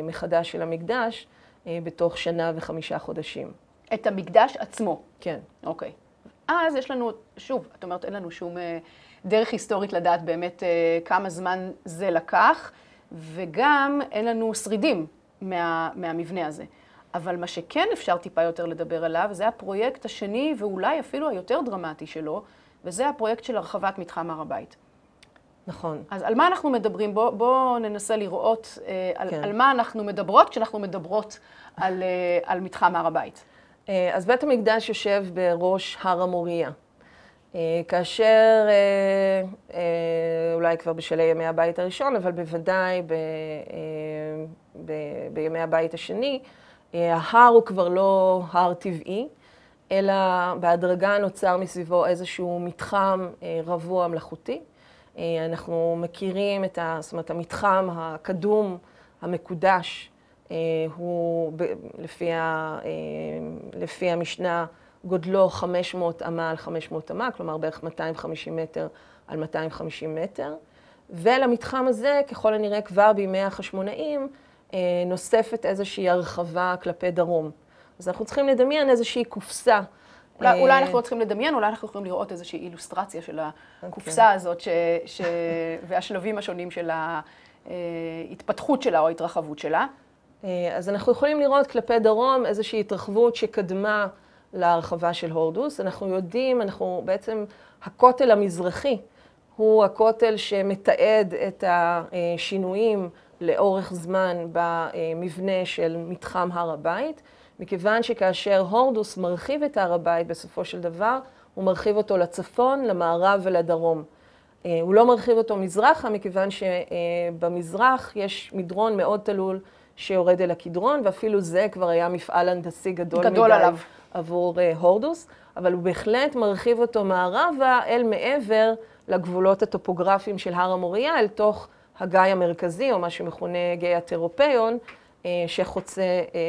מחדש של המקדש בתוך 1.5 חודשים. את המקדש עצמו? כן. אוקיי. אז יש לנו, שוב, את אומרת, אין לנו שום דרך היסטורית לדעת באמת כמה זמן זה לקח, וגם אין לנו שרידים מהמבנה הזה. אבל מה שכן אפשר טיפה יותר לדבר עליו, זה הפרויקט השני, ואולי אפילו היותר דרמטי שלו, וזה הפרויקט של הרחבת מתחם הר הבית. נכון. אז על מה אנחנו מדברים? בואו ננסה לראות על מה אנחנו מדברות כשאנחנו מדברות על מתחם הר הבית. אז בית המקדש יושב בראש הר המוריה. כאשר, אולי כבר בשלהי ימי הבית הראשון, אבל בוודאי בימי הבית השני, ההר הוא כבר לא הר טבעי, אלא בהדרגה נוצר מסביבו איזשהו מתחם רבוע מלאכותי. אנחנו מכירים זאת אומרת, המתחם הקדום, המקודש, הוא לפי המשנה גודלו 500 אמה על 500 אמה, כלומר בערך 250 מטר על 250 מטר. ולמתחם הזה, ככל הנראה כבר בימי החשמונאים, נוספת איזושהי הרחבה כלפי דרום. אז אנחנו צריכים לדמיין איזושהי קופסה. אולי אנחנו לא צריכים לדמיין, אולי אנחנו יכולים לראות איזושהי אילוסטרציה של הקופסה הזאת, והשלבים השונים של ההתפתחות שלה או ההתרחבות שלה. אז אנחנו יכולים לראות כלפי דרום איזושהי התרחבות שקדמה להרחבה של הורדוס. אנחנו יודעים, בעצם הכותל המזרחי הוא הכותל שמתעד את השינויים לאורך זמן במבנה של מתחם הר הבית, מכיוון שכאשר הורדוס מרחיב את הר הבית בסופו של דבר, הוא מרחיב אותו לצפון, למערב ולדרום. הוא לא מרחיב אותו מזרחה, מכיוון שבמזרח יש מדרון מאוד תלול שיורד אל הקדרון, ואפילו זה כבר היה מפעל הנדסי גדול מדי עליו. עבור הורדוס, אבל הוא בהחלט מרחיב אותו מערבה אל מעבר לגבולות הטופוגרפיים של הר המוריה, אל תוך הגיא המרכזי, או מה שמכונה גיא הטרופאיון, שחוצה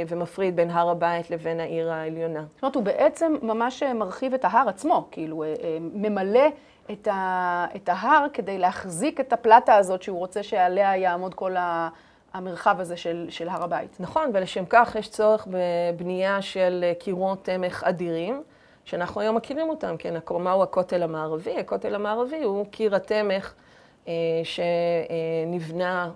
ומפריד בין הר הבית לבין העיר העליונה. זאת אומרת, הוא בעצם ממש מרחיב את ההר עצמו, כאילו ממלא את ההר כדי להחזיק את הפלטה הזאת שהוא רוצה שעליה יעמוד כל המרחב הזה של הר הבית. נכון, ולשם כך יש צורך בבנייה של קירות תמך אדירים, שאנחנו היום מכירים אותם, כן, מהו הכותל המערבי? הכותל המערבי הוא קיר התמך שנבנה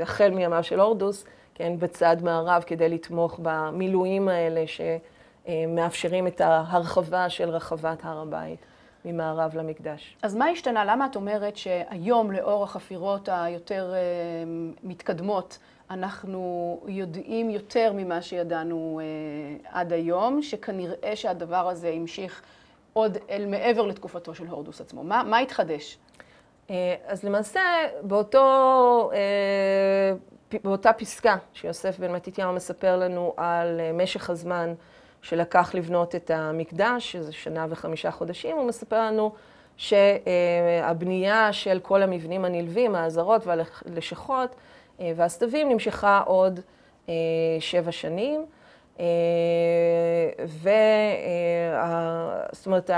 החל מימיו של הורדוס, כן, בצד מערב כדי לתמוך במילואים האלה שמאפשרים את ההרחבה של רחבת הר הבית ממערב למקדש. אז מה השתנה? למה את אומרת שהיום לאור החפירות היותר מתקדמות אנחנו יודעים יותר ממה שידענו עד היום, שכנראה שהדבר הזה המשיך עוד אל מעבר לתקופתו של הורדוס עצמו? מה התחדש? אז למעשה באותה פסקה שיוסף בן מתתיהו מספר לנו על משך הזמן שלקח לבנות את המקדש, שזה 1.5 חודשים, הוא מספר לנו שהבנייה של כל המבנים הנלווים, העזרות והלשכות והסתבים נמשכה עוד 7 שנים. זאת אומרת,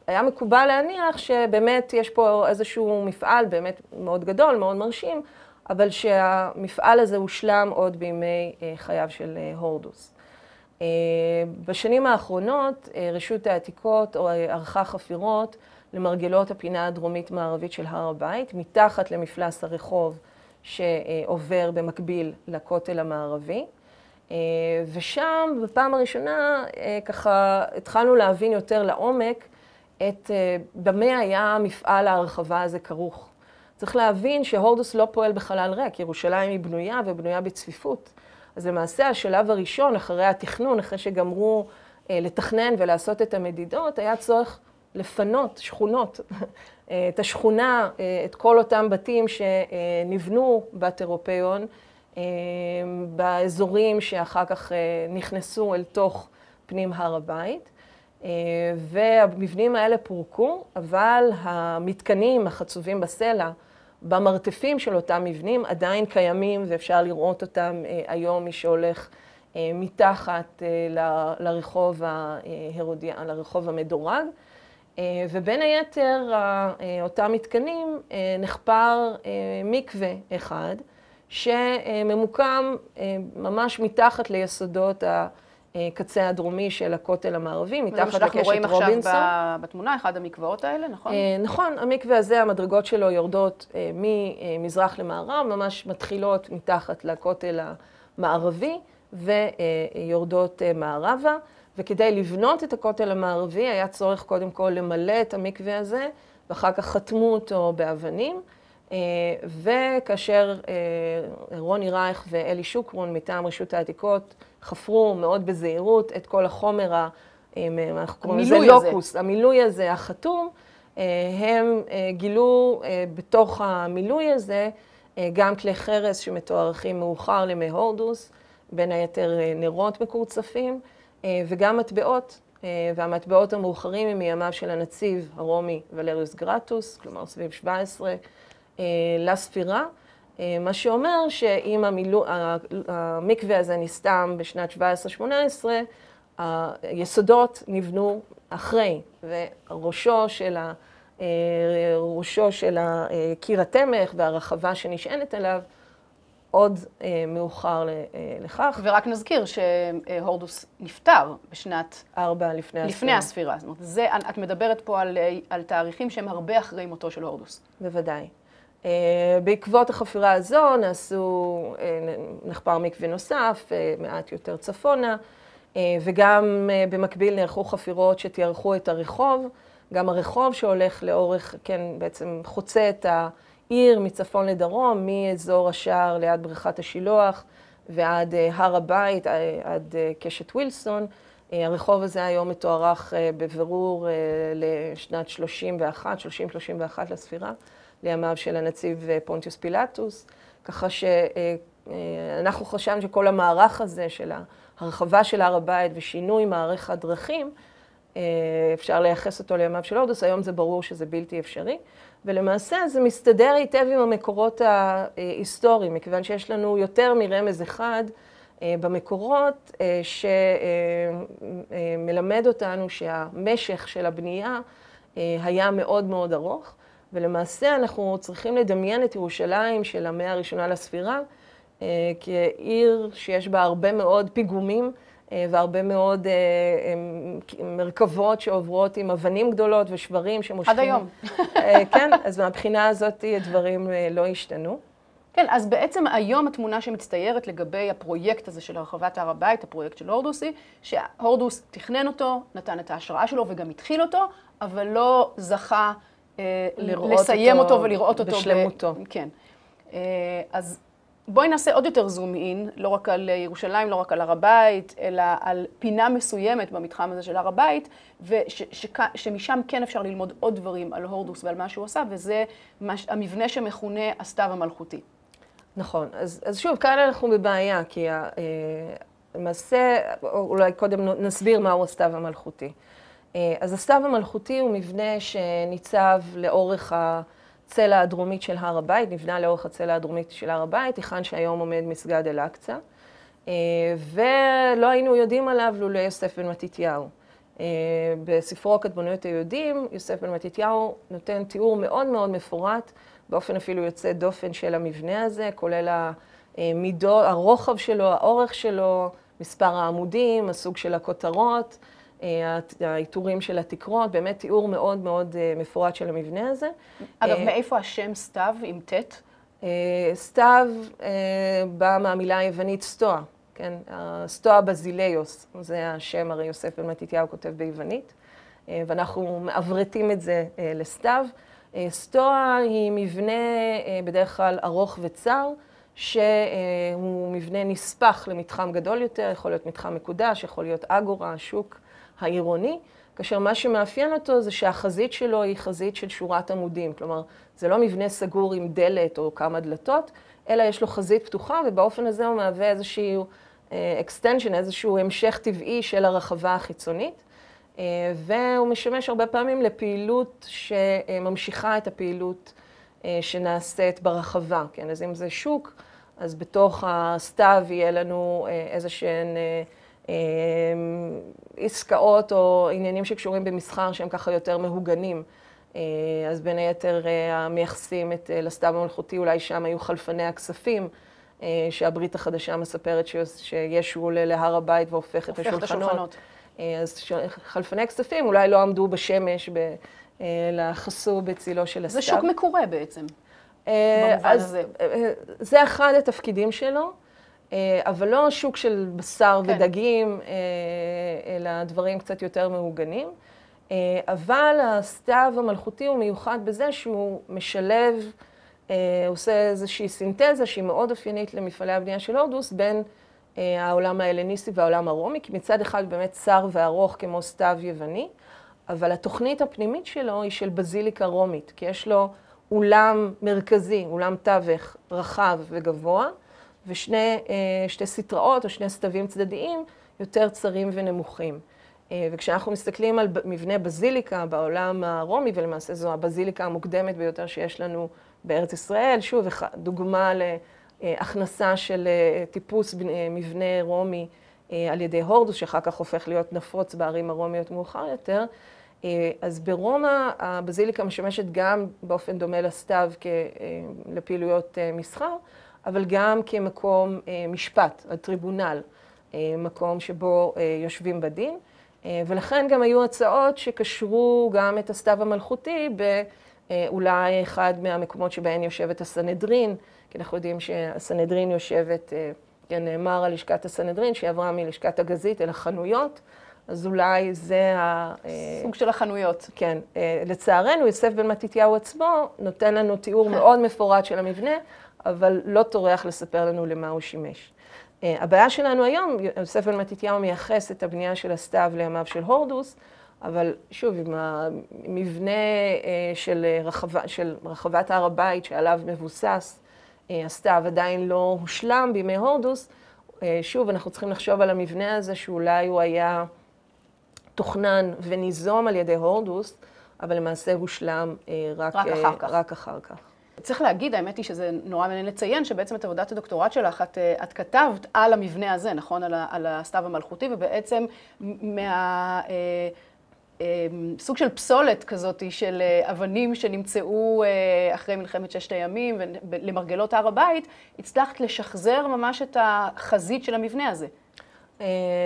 היה מקובל להניח שבאמת יש פה איזשהו מפעל באמת מאוד גדול, מאוד מרשים, אבל שהמפעל הזה הושלם עוד בימי חייו של הורדוס. בשנים האחרונות רשות העתיקות ערכה חפירות למרגלות הפינה הדרומית-מערבית של הר הבית, מתחת למפלס הרחוב שעובר במקביל לכותל המערבי. ושם בפעם הראשונה ככה התחלנו להבין יותר לעומק במה היה מפעל ההרחבה הזה כרוך. צריך להבין שהורדוס לא פועל בחלל ריק, ירושלים היא בנויה ובנויה בצפיפות. אז למעשה השלב הראשון, אחרי התכנון, אחרי שגמרו לתכנן ולעשות את המדידות, היה צורך לפנות שכונות, את השכונה, את כל אותם בתים שנבנו בתרופאיון, באזורים שאחר כך נכנסו אל תוך פנים הר הבית. והמבנים האלה פורקו, אבל המתקנים החצובים בסלע, במרתפים של אותם מבנים, עדיין קיימים ואפשר לראות אותם היום, מי שהולך מתחת לרחוב המדורג. ובין היתר, אותם מתקנים נחפר מקווה אחד, שממוקם ממש מתחת ליסודות הקצה הדרומי של הכותל המערבי, מתחת לקשת רובינסון. שאנחנו רואים עכשיו בתמונה, אחד המקוואות האלה, נכון? נכון, המקווה הזה, המדרגות שלו יורדות ממזרח למערב, ממש מתחילות מתחת לכותל המערבי ויורדות מערבה. וכדי לבנות את הכותל המערבי היה צורך קודם כל למלא את המקווה הזה, ואחר כך חתמו אותו באבנים. וכאשר רוני רייך ואלי שוקרון מטעם רשות העתיקות חפרו מאוד בזהירות את כל החומר, אנחנו קוראים לזה לוקוס, המילוי הזה, החתום, הם גילו בתוך המילוי הזה גם כלי חרס שמתוארכים מאוחר לימי הורדוס, בין היתר נרות מקורצפים, וגם מטבעות, והמטבעות המאוחרים הם מימיו של הנציב הרומי ולריוס גרטוס, כלומר סביב 17 לספירה, מה שאומר שאם המקווה הזה נסתם בשנת 17-18, היסודות נבנו אחרי, וראשו של קיר התמך והרחבה שנשענת עליו עוד מאוחר לכך. ורק נזכיר שהורדוס נפטר בשנת 4 לפני הספירה. זאת אומרת, את מדברת פה על תאריכים שהם הרבה אחרי מותו של הורדוס. בוודאי. בעקבות החפירה הזו נחפר מקווה נוסף, מעט יותר צפונה, וגם במקביל נערכו חפירות שתיארכו את הרחוב. גם הרחוב שהולך לאורך, כן, בעצם חוצה את העיר מצפון לדרום, מאזור השער ליד בריכת השילוח ועד הר הבית, עד קשת ווילסון. הרחוב הזה היום מתוארך בבירור לשנת 30-31 לספירה, לימיו של הנציב פונטיוס פילטוס, ככה שאנחנו חשבנו שכל המערך הזה של הרחבה של הר הבית ושינוי מערך הדרכים, אפשר לייחס אותו לימיו של הורדוס, היום זה ברור שזה בלתי אפשרי, ולמעשה זה מסתדר היטב עם המקורות ההיסטוריים, מכיוון שיש לנו יותר מרמז אחד במקורות שמלמד אותנו שהמשך של הבנייה היה מאוד מאוד ארוך, ולמעשה אנחנו צריכים לדמיין את ירושלים של המאה הראשונה לספירה כעיר שיש בה הרבה מאוד פיגומים והרבה מאוד מרכבות שעוברות עם אבנים גדולות ושברים שמושכים. עד היום. כן, אז מהבחינה הזאת הדברים לא השתנו. כן, אז בעצם היום התמונה שמצטיירת לגבי הפרויקט הזה של הרחבת הר הבית, הפרויקט של הורדוס, היא שהורדוס תכנן אותו, נתן את ההשראה שלו וגם התחיל אותו, אבל לא זכה לסיים אותו ולראות אותו בשלמותו. כן. אז בואי נעשה עוד יותר זום אין, לא רק על ירושלים, לא רק על הר הבית, אלא על פינה מסוימת במתחם הזה של הר הבית, ושמשם כן אפשר ללמוד עוד דברים על הורדוס ועל מה שהוא עשה, וזה המבנה שמכונה הסתיו המלכותי. נכון. אז שוב, כאן אנחנו בבעיה, כי למעשה, אולי קודם נסביר מהו הסתיו המלכותי. אז הסתיו המלכותי הוא מבנה שניצב לאורך הצלע הדרומית של הר הבית, נבנה לאורך הצלע הדרומית של הר הבית, היכן שהיום עומד מסגד אל-אקצא, ולא היינו יודעים עליו לולא יוסף בן מתתיהו. בספרו כתבוניות היהודים, יוסף בן מתתיהו נותן תיאור מאוד מאוד מפורט, באופן אפילו יוצא דופן של המבנה הזה, כולל הרוחב שלו, האורך שלו, מספר העמודים, הסוג של הכותרות, העיטורים של התקרות, באמת תיאור מאוד מאוד מפורט של המבנה הזה. אגב, מאיפה השם סתיו עם ט'? סתיו בא מהמילה היוונית סטואה, כן? סטואה בזילאיוס, זה השם, הרי יוסף בן מתתיהו כותב ביוונית, ואנחנו מעברתים את זה לסתיו. סטואה היא מבנה בדרך כלל ארוך וצר, שהוא מבנה נספח למתחם גדול יותר, יכול להיות מתחם מקודש, יכול להיות אגורה, שוק, העירוני, כאשר מה שמאפיין אותו זה שהחזית שלו היא חזית של שורת עמודים. כלומר, זה לא מבנה סגור עם דלת או כמה דלתות, אלא יש לו חזית פתוחה, ובאופן הזה הוא מהווה איזשהו extension, איזשהו המשך טבעי של הרחבה החיצונית. והוא משמש הרבה פעמים לפעילות שממשיכה את הפעילות שנעשית ברחבה. כן? אז אם זה שוק, אז בתוך הסתיו יהיה לנו איזשהן עסקאות או עניינים שקשורים במסחר שהם ככה יותר מהוגנים. אז בין היתר המייחסים לסתיו המלכותי, אולי שם היו חלפני הכספים, שהברית החדשה מספרת שישו עולה להר הבית והופך את השולחנות. אז חלפני כספים אולי לא עמדו בשמש, לחסו בצילו של הסתיו. זה שוק מקורה בעצם, במובן הזה. זה אחד התפקידים שלו, אבל לא שוק של בשר ודגים, אלא דברים קצת יותר מהוגנים. אבל הסתיו המלכותי הוא מיוחד בזה שהוא משלב, עושה איזושהי סינתזה שהיא מאוד אופיינית למפעלי הבנייה של הורדוס, בין העולם ההלניסטי והעולם הרומי, כי מצד אחד באמת צר וארוך כמו סתיו יווני, אבל התוכנית הפנימית שלו היא של בזיליקה רומית, כי יש לו אולם מרכזי, אולם תווך רחב וגבוה, ושתי סטראות או שני סתבים צדדיים יותר צרים ונמוכים. וכשאנחנו מסתכלים על מבנה בזיליקה בעולם הרומי, ולמעשה זו הבזיליקה המוקדמת ביותר שיש לנו בארץ ישראל, שוב, דוגמה להכנסה של טיפוס מבנה רומי על ידי הורדוס, שאחר כך הופך להיות נפוץ בערים הרומיות מאוחר יותר. אז ברומא הבזיליקה משמשת גם באופן דומה לסתיו לפעילויות מסחר, אבל גם כמקום משפט, הטריבונל, מקום שבו יושבים בדין. ולכן גם היו הצעות שקשרו גם את הסתיו המלכותי באולי אחד מהמקומות שבהן יושבת הסנהדרין, כי אנחנו יודעים שהסנהדרין יושבת, נאמר על לשכת הסנהדרין, שהיא עברה מלשכת הגזית אל החנויות, אז אולי זה סוג של החנויות. כן. לצערנו, יוסף בן מתתיהו עצמו נותן לנו תיאור מאוד מפורט של המבנה, אבל לא טורח לספר לנו למה הוא שימש. הבעיה שלנו היום, יוסף בן מתתיהו מייחס את הבנייה של הסתיו לימיו של הורדוס, אבל שוב, עם המבנה של רחבת הר הבית שעליו מבוסס הסתיו עדיין לא הושלם בימי הורדוס, שוב, אנחנו צריכים לחשוב על המבנה הזה שאולי הוא היה תוכנן וניזום על ידי הורדוס, אבל למעשה הושלם רק אחר כך. צריך להגיד, האמת היא שזה נורא מעניין לציין, שבעצם את עבודת הדוקטורט שלך, את כתבת על המבנה הזה, נכון? על הסתיו המלכותי, ובעצם סוג של פסולת כזאת של אבנים שנמצאו אחרי מלחמת ששת הימים למרגלות הר הבית, הצלחת לשחזר ממש את החזית של המבנה הזה.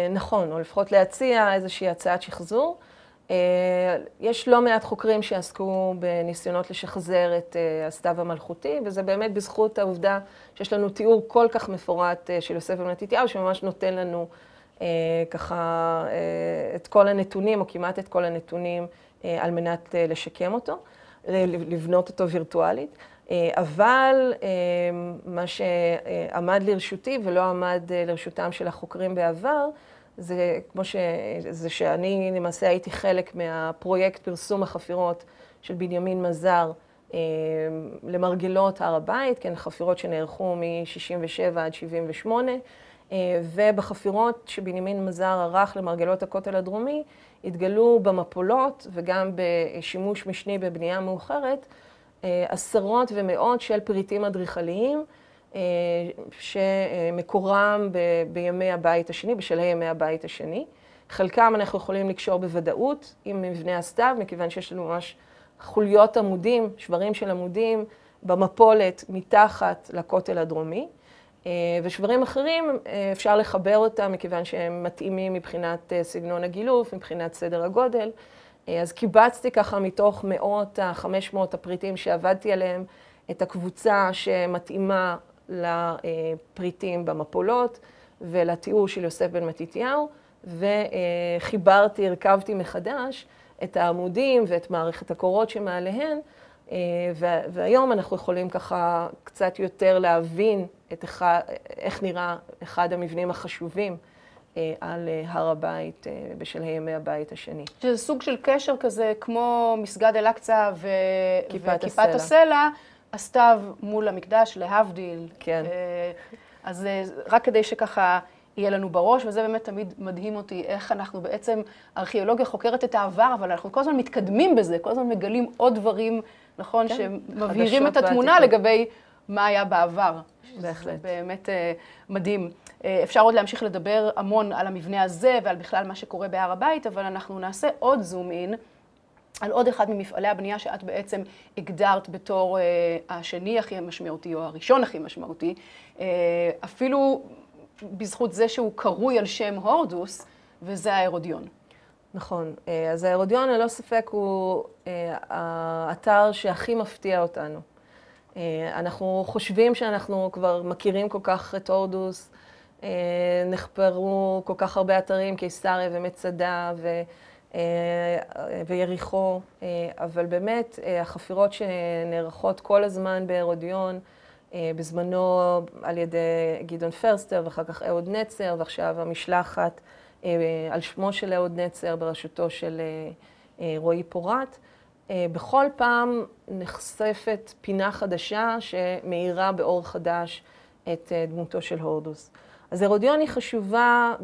נכון, או לפחות להציע איזושהי הצעת שחזור. יש לא מעט חוקרים שעסקו בניסיונות לשחזר את הסתיו המלכותי, וזה באמת בזכות העובדה שיש לנו תיאור כל כך מפורט של יוסף בן מתתיהו, שממש נותן לנו ככה את כל הנתונים, או כמעט את כל הנתונים, על מנת לשקם אותו, לבנות אותו וירטואלית. אבל מה שעמד לרשותי ולא עמד לרשותם של החוקרים בעבר, זה שאני למעשה הייתי חלק מהפרויקט פרסום החפירות של בנימין מזר למרגלות הר הבית, כן, חפירות שנערכו מ-67 עד 78, ובחפירות שבנימין מזר ערך למרגלות הכותל הדרומי, התגלו במפולות וגם בשימוש משני בבנייה מאוחרת, עשרות ומאות של פריטים אדריכליים, שמקורם בימי הבית השני, בשלהי ימי הבית השני. חלקם אנחנו יכולים לקשור בוודאות עם מבנה הסתיו, מכיוון שיש לנו ממש חוליות עמודים, שברים של עמודים, במפולת מתחת לכותל הדרומי. ושברים אחרים אפשר לחבר אותם, מכיוון שהם מתאימים מבחינת סגנון הגילוף, מבחינת סדר הגודל. אז קיבצתי ככה מתוך מאות, 500 הפריטים שעבדתי עליהם, את הקבוצה שמתאימה לפריטים במפולות ולתיאור של יוסף בן מתתיהו, וחיברתי, הרכבתי מחדש את העמודים ואת מערכת הקורות שמעליהן, והיום אנחנו יכולים ככה קצת יותר להבין איך נראה אחד המבנים החשובים על הר הבית בשלהי ימי הבית השני. שזה סוג של קשר כזה, כמו מסגד אל-אקצא וכיפת הסלע. הסלע, הסתיו מול המקדש, להבדיל. כן. אז רק כדי שככה יהיה לנו בראש, וזה באמת תמיד מדהים אותי, איך אנחנו בעצם, הארכיאולוגיה חוקרת את העבר, אבל אנחנו כל הזמן מתקדמים בזה, כל הזמן מגלים עוד דברים, נכון, כן, שמבהירים את התמונה לגבי מה היה בעבר. בהחלט. זה באמת מדהים. אפשר עוד להמשיך לדבר המון על המבנה הזה ועל בכלל מה שקורה בהר הבית, אבל אנחנו נעשה עוד זום אין על עוד אחד ממפעלי הבנייה שאת בעצם הגדרת בתור השני הכי משמעותי או הראשון הכי משמעותי, אפילו בזכות זה שהוא קרוי על שם הורדוס, וזה ההרודיון. נכון. אז ההרודיון, ללא ספק, הוא האתר שהכי מפתיע אותנו. אנחנו חושבים שאנחנו כבר מכירים כל כך את הורדוס, נחפרו כל כך הרבה אתרים, קיסריה ומצדה ויריחו, אבל באמת החפירות שנערכות כל הזמן בהרודיון, בזמנו על ידי גדעון פרסטר ואחר כך אהוד נצר, ועכשיו המשלחת על שמו של אהוד נצר בראשותו של רועי פורט. בכל פעם נחשפת פינה חדשה שמאירה באור חדש את דמותו של הורדוס. אז הרודיון היא חשובה,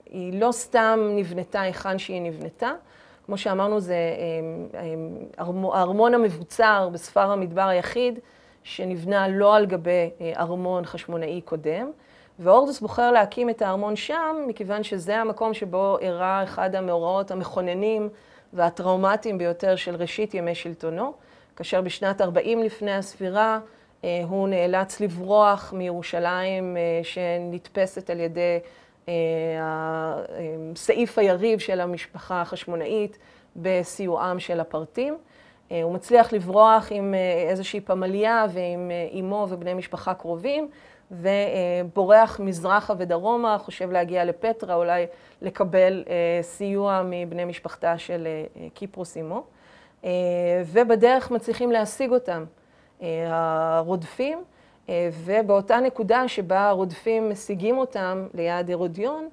היא לא סתם נבנתה היכן שהיא נבנתה. כמו שאמרנו, זה הארמון המבוצר בספר המדבר היחיד, שנבנה לא על גבי ארמון חשמונאי קודם, והורדוס בוחר להקים את הארמון שם, מכיוון שזה המקום שבו אירע אחד המאורעות המכוננים והטראומטיים ביותר של ראשית ימי שלטונו, כאשר בשנת 40 לפני הספירה הוא נאלץ לברוח מירושלים שנתפסת על ידי סעיף היריב של המשפחה החשמונאית בסיועם של הפרטים. הוא מצליח לברוח עם איזושהי פמליה ועם אמו ובני משפחה קרובים, ובורח מזרחה ודרומה, חושב להגיע לפטרה, אולי לקבל סיוע מבני משפחתה של קיפרוס אמו. ובדרך מצליחים להשיג אותם הרודפים, ובאותה נקודה שבה הרודפים משיגים אותם ליד הרודיון,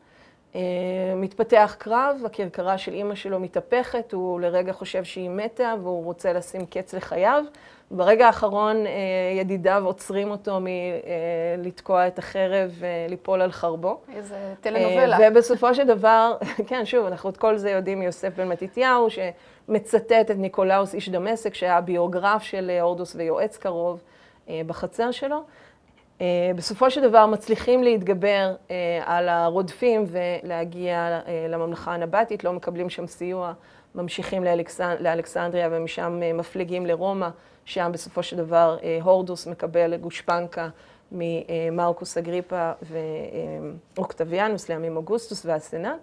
מתפתח קרב, הכרכרה של אמא שלו מתהפכת, הוא לרגע חושב שהיא מתה והוא רוצה לשים קץ לחייו. ברגע האחרון ידידיו עוצרים אותו מלתקוע את החרב וליפול על חרבו. איזה טלנובלה. ובסופו של דבר, כן, שוב, אנחנו את כל זה יודעים מיוסף בן מתתיהו, שמצטט את ניקולאוס איש דמשק, שהיה ביוגרף של הורדוס ויועץ קרוב בחצר שלו. בסופו של דבר מצליחים להתגבר על הרודפים ולהגיע לממלכה הנבטית, לא מקבלים שם סיוע, ממשיכים לאלכסנדריה ומשם מפליגים לרומא, שם בסופו של דבר הורדוס מקבל גושפנקה ממרקוס אגריפה ואוקטביאנוס, לימים אוגוסטוס והסנאט.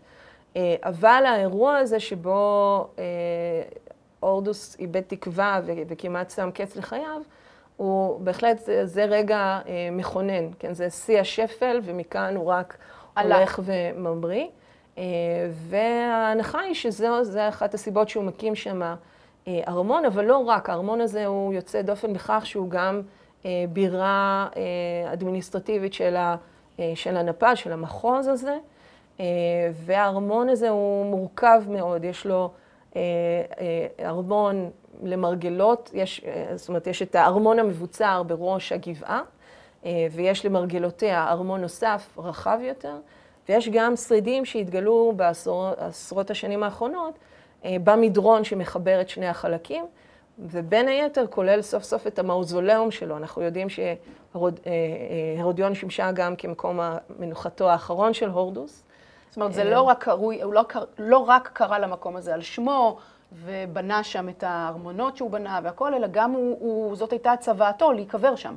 אבל האירוע הזה שבו הורדוס איבד תקווה וכמעט שם קץ לחייו, הוא בהחלט, זה רגע מכונן, כן? זה שיא השפל, ומכאן הוא רק הולך וממריא. וההנחה היא שזה אחת הסיבות שהוא מקים שם ארמון, אבל לא רק, הארמון הזה הוא יוצא דופן בכך שהוא גם בירה אדמיניסטרטיבית של הנפה, של המחוז הזה, והארמון הזה הוא מורכב מאוד, יש לו ארמון למרגלות, זאת אומרת, יש את הארמון המבוצר בראש הגבעה, ויש למרגלותיה ארמון נוסף רחב יותר, ויש גם שרידים שהתגלו בעשרות השנים האחרונות במדרון שמחבר את שני החלקים, ובין היתר כולל סוף סוף את המאוזולאום שלו. אנחנו יודעים שהרודיון שימשה גם כמקום מנוחתו האחרון של הורדוס. זאת אומרת, זה לא רק קרוי, הוא לא רק קרא למקום הזה על שמו, ובנה שם את הארמונות שהוא בנה והכל, אלא גם זאת הייתה צוואתו להיקבר שם.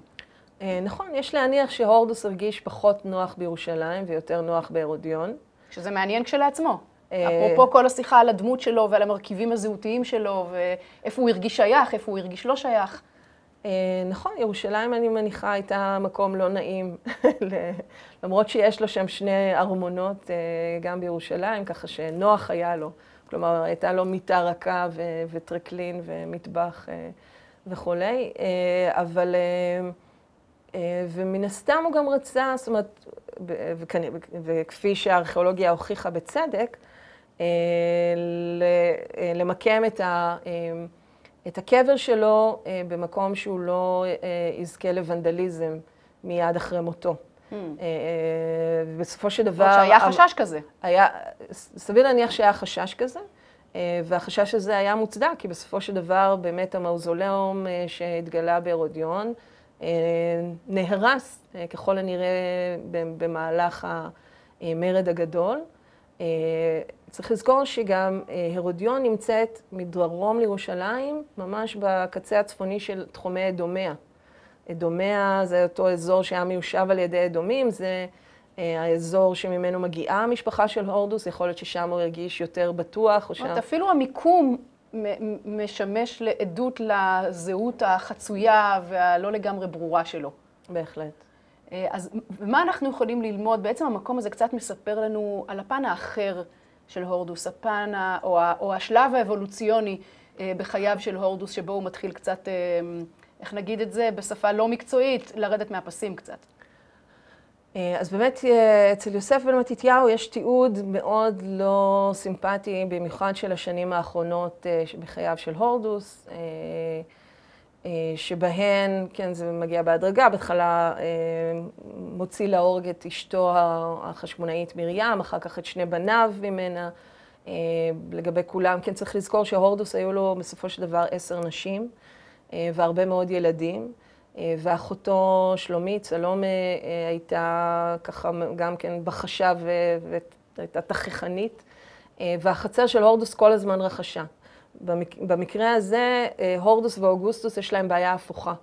נכון, יש להניח שהורדוס הרגיש פחות נוח בירושלים ויותר נוח בהרודיון. שזה מעניין כשלעצמו. אפרופו כל השיחה על הדמות שלו ועל המרכיבים הזהותיים שלו, ואיפה הוא הרגיש שייך, איפה הוא הרגיש לא שייך. נכון, ירושלים אני מניחה הייתה מקום לא נעים, למרות שיש לו שם שני ארמונות גם בירושלים, ככה שנוח היה לו. כלומר, הייתה לו מיטה רכה וטרקלין ומטבח וכולי, אבל, ומן הסתם הוא גם רצה, זאת אומרת, וכפי שהארכיאולוגיה הוכיחה בצדק, למקם את הקבר שלו במקום שהוא לא יזכה לוונדליזם מיד אחרי מותו. ובסופו של דבר... שהיה חשש כזה. סביר להניח שהיה חשש כזה, והחשש הזה היה מוצדק, כי בסופו של דבר באמת המאוזוליאום שהתגלה בהרודיון נהרס ככל הנראה במהלך המרד הגדול. צריך לזכור שגם הרודיון נמצאת מדרום לירושלים, ממש בקצה הצפוני של תחומי אדומיה. אדומיה זה אותו אזור שהיה מיושב על ידי אדומים, זה האזור שממנו מגיעה המשפחה של הורדוס, יכול להיות ששם הוא הרגיש יותר בטוח. אפילו המיקום משמש לעדות לזהות החצויה והלא לגמרי ברורה שלו. בהחלט. אז מה אנחנו יכולים ללמוד? בעצם המקום הזה קצת מספר לנו על הפן האחר של הורדוס, הפן או השלב האבולוציוני בחייו של הורדוס, שבו הוא מתחיל קצת, איך נגיד את זה, בשפה לא מקצועית, לרדת מהפסים קצת. אז באמת אצל יוסף בן מתתיהו יש תיעוד מאוד לא סימפטי, במיוחד של השנים האחרונות בחייו של הורדוס, שבהן, כן, זה מגיע בהדרגה, בהתחלה מוציא להורג את אשתו החשמונאית מרים, אחר כך את שני בניו ממנה. לגבי כולם, כן, צריך לזכור שההורדוס היו לו בסופו של דבר 10 נשים והרבה מאוד ילדים. ואחותו שלומית, סלומה, הייתה ככה גם כן בחשה והייתה תככנית, והחצר של הורדוס כל הזמן רכשה. במקרה הזה, הורדוס ואוגוסטוס יש להם בעיה הפוכה.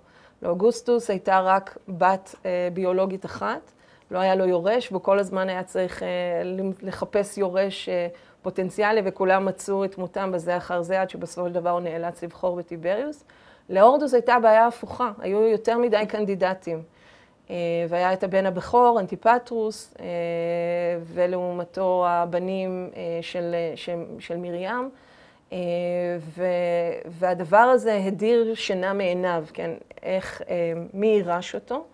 לאוגוסטוס הייתה רק בת ביולוגית אחת, לא היה לו יורש, והוא כל הזמן היה צריך לחפש יורש פוטנציאלי, וכולם מצאו את מותם בזה אחר זה, עד שבסופו של דבר הוא נאלץ לבחור בטיבריוס. להורדוס הייתה בעיה הפוכה, היו יותר מדי קנדידטים. והיה את הבן הבכור, אנטיפטרוס, ולעומתו הבנים של מרים. והדבר הזה הדיר שינה מעיניו, כן? מי יירש אותו?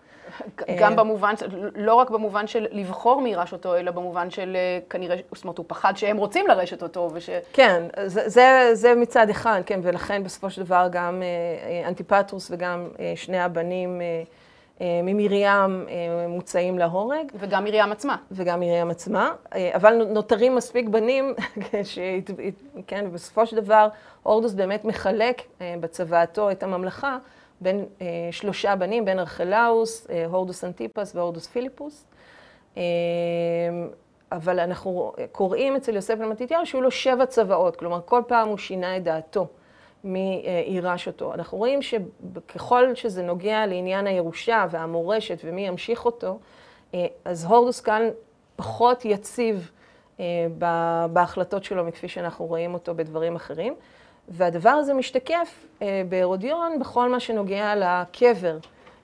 גם במובן, לא רק במובן של לבחור מי יירש אותו, אלא במובן של כנראה, זאת אומרת, הוא פחד שהם רוצים לרשת אותו כן, זה מצד אחד, כן, ולכן בסופו של דבר גם אנטיפטרוס וגם שני הבנים ממרים מוצאים להורג. וגם מרים עצמה. וגם מרים עצמה, אבל נותרים מספיק בנים, כן, ובסופו של דבר הורדוס באמת מחלק בצוואתו את הממלכה, בין 3 בנים, בין ארכלאוס, הורדוס אנטיפס והורדוס פיליפוס. אבל אנחנו קוראים אצל יוסף בן מתתיהו שהיו לו 7 צוואות, כלומר כל פעם הוא שינה את דעתו מי יירש אותו. אנחנו רואים שככל שזה נוגע לעניין הירושה והמורשת ומי ימשיך אותו, אז הורדוס כאן פחות יציב בהחלטות שלו מכפי שאנחנו רואים אותו בדברים אחרים. והדבר הזה משתקף בהרודיון בכל מה שנוגע לקבר,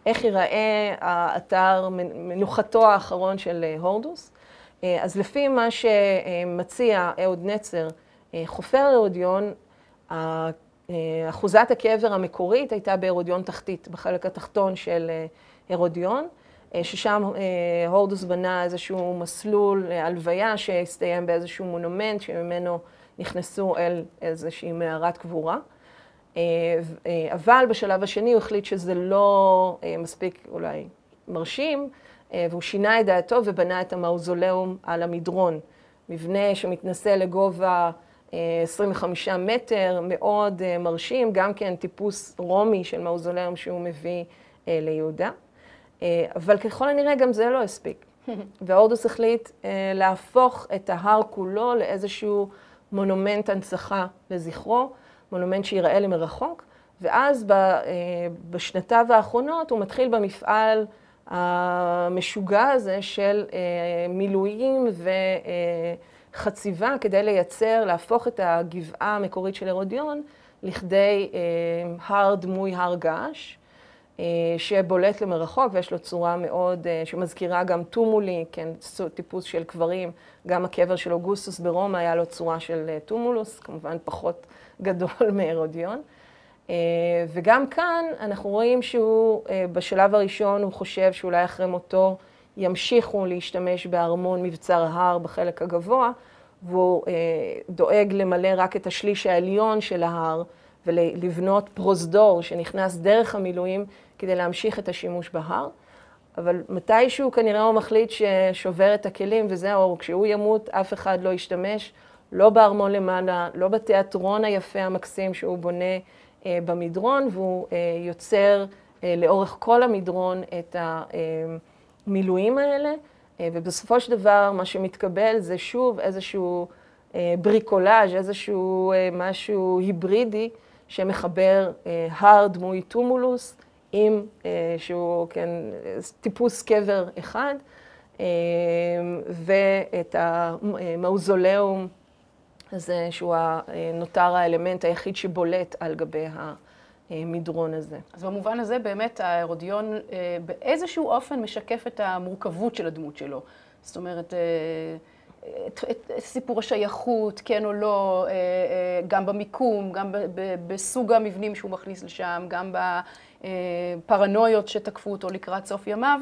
איך ייראה האתר, מנוחתו האחרון של הורדוס. אז לפי מה שמציע אהוד נצר, חופר הרודיון, אחוזת הקבר המקורית הייתה בהרודיון תחתית, בחלק התחתון של הרודיון, ששם הורדוס בנה איזשהו מסלול הלוויה שהסתיים באיזשהו מונומנט שממנו נכנסו אל איזושהי מערת קבורה, אבל בשלב השני הוא החליט שזה לא מספיק אולי מרשים, והוא שינה את דעתו ובנה את המאוזוליאום על המדרון, מבנה שמתנשא לגובה 25 מטר, מאוד מרשים, גם כן טיפוס רומי של מאוזוליאום שהוא מביא ליהודה, אבל ככל הנראה גם זה לא הספיק. והורדוס החליט להפוך את ההר כולו לאיזשהו מונומנט הנצחה לזכרו, מונומנט שיראה למרחוק, ואז בשנתיו האחרונות הוא מתחיל במפעל המשוגע הזה של מילואים וחציבה כדי להפוך את הגבעה המקורית של הרודיון לכדי הר דמוי הר געש, שבולט למרחוק ויש לו צורה מאוד, שמזכירה גם טומולי, כן, טיפוס של קברים, גם הקבר של אוגוסטוס ברומא היה לו צורה של טומולוס, כמובן פחות גדול מהרודיון. וגם כאן אנחנו רואים שהוא בשלב הראשון הוא חושב שאולי אחרי מותו ימשיכו להשתמש בארמון מבצר ההר בחלק הגבוה, והוא דואג למלא רק את השליש העליון של ההר, ולבנות פרוזדור שנכנס דרך המילואים כדי להמשיך את השימוש בהר. אבל מתישהו כנראה הוא מחליט ששובר את הכלים, וזהו, כשהוא ימות אף אחד לא ישתמש, לא בארמון למעלה, לא בתיאטרון היפה המקסים שהוא בונה במדרון, והוא יוצר לאורך כל המדרון את המילואים האלה, ובסופו של דבר מה שמתקבל זה שוב איזשהו בריקולאז', איזשהו משהו היברידי שמחבר הר דמוי טומולוס עם שהוא כן, טיפוס קבר אחד, ואת המאוזולאום הזה שהוא נותר האלמנט היחיד שבולט על גבי המדרון הזה. אז במובן הזה באמת ההרודיון באיזשהו אופן משקף את המורכבות של הדמות שלו. זאת אומרת, את סיפור השייכות, כן או לא, גם במיקום, גם בסוג המבנים שהוא מכניס לשם, גם בפרנויות שתקפו אותו לקראת סוף ימיו,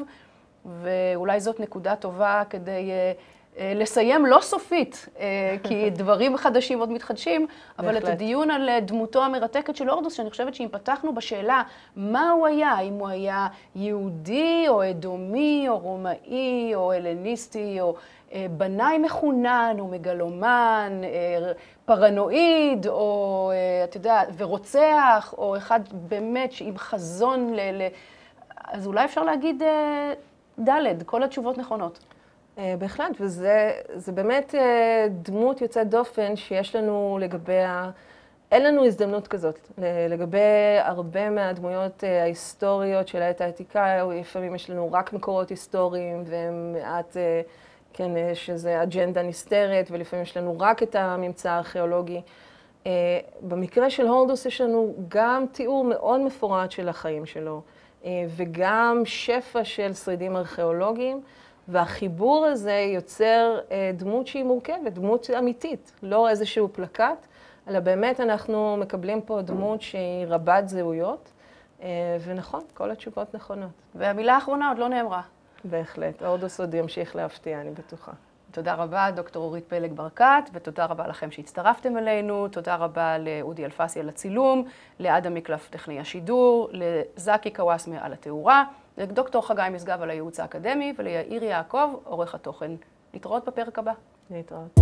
ואולי זאת נקודה טובה כדי לסיים לא סופית, כי דברים חדשים עוד מתחדשים, אבל את הדיון על דמותו המרתקת של הורדוס, שאני חושבת שאם פתחנו בשאלה מה הוא היה, האם הוא היה יהודי או אדומי או רומאי או הלניסטי או בנאי מחונן או מגלומן, פרנואיד או, אתה יודע, ורוצח, או אחד באמת עם חזון אז אולי אפשר להגיד ד', כל התשובות נכונות. בהחלט, וזה באמת דמות יוצאת דופן שיש לנו לגביה, אין לנו הזדמנות כזאת. לגבי הרבה מהדמויות ההיסטוריות של העת העתיקה, לפעמים יש לנו רק מקורות היסטוריים, ומעט, כן, שזה אג'נדה נסתרת, ולפעמים יש לנו רק את הממצא הארכיאולוגי. במקרה של הורדוס יש לנו גם תיאור מאוד מפורט של החיים שלו, וגם שפע של שרידים ארכיאולוגיים, והחיבור הזה יוצר דמות שהיא מורכבת, דמות אמיתית, לא איזשהו פלקט, אלא באמת אנחנו מקבלים פה דמות שהיא רבת זהויות, ונכון, כל התשובות נכונות. והמילה האחרונה עוד לא נאמרה. בהחלט, הורדוס עוד ימשיך להפתיע, אני בטוחה. תודה רבה, דוקטור אורית פלג ברקת, ותודה רבה לכם שהצטרפתם אלינו. תודה רבה לאודי אלפסי על הצילום, לאדם מקלף טכנאי השידור, לזקי קוואסמה על התאורה, לדוקטור חגי משגב על הייעוץ האקדמי, וליאיר יעקב, עורך התוכן. להתראות בפרק הבא. להתראות.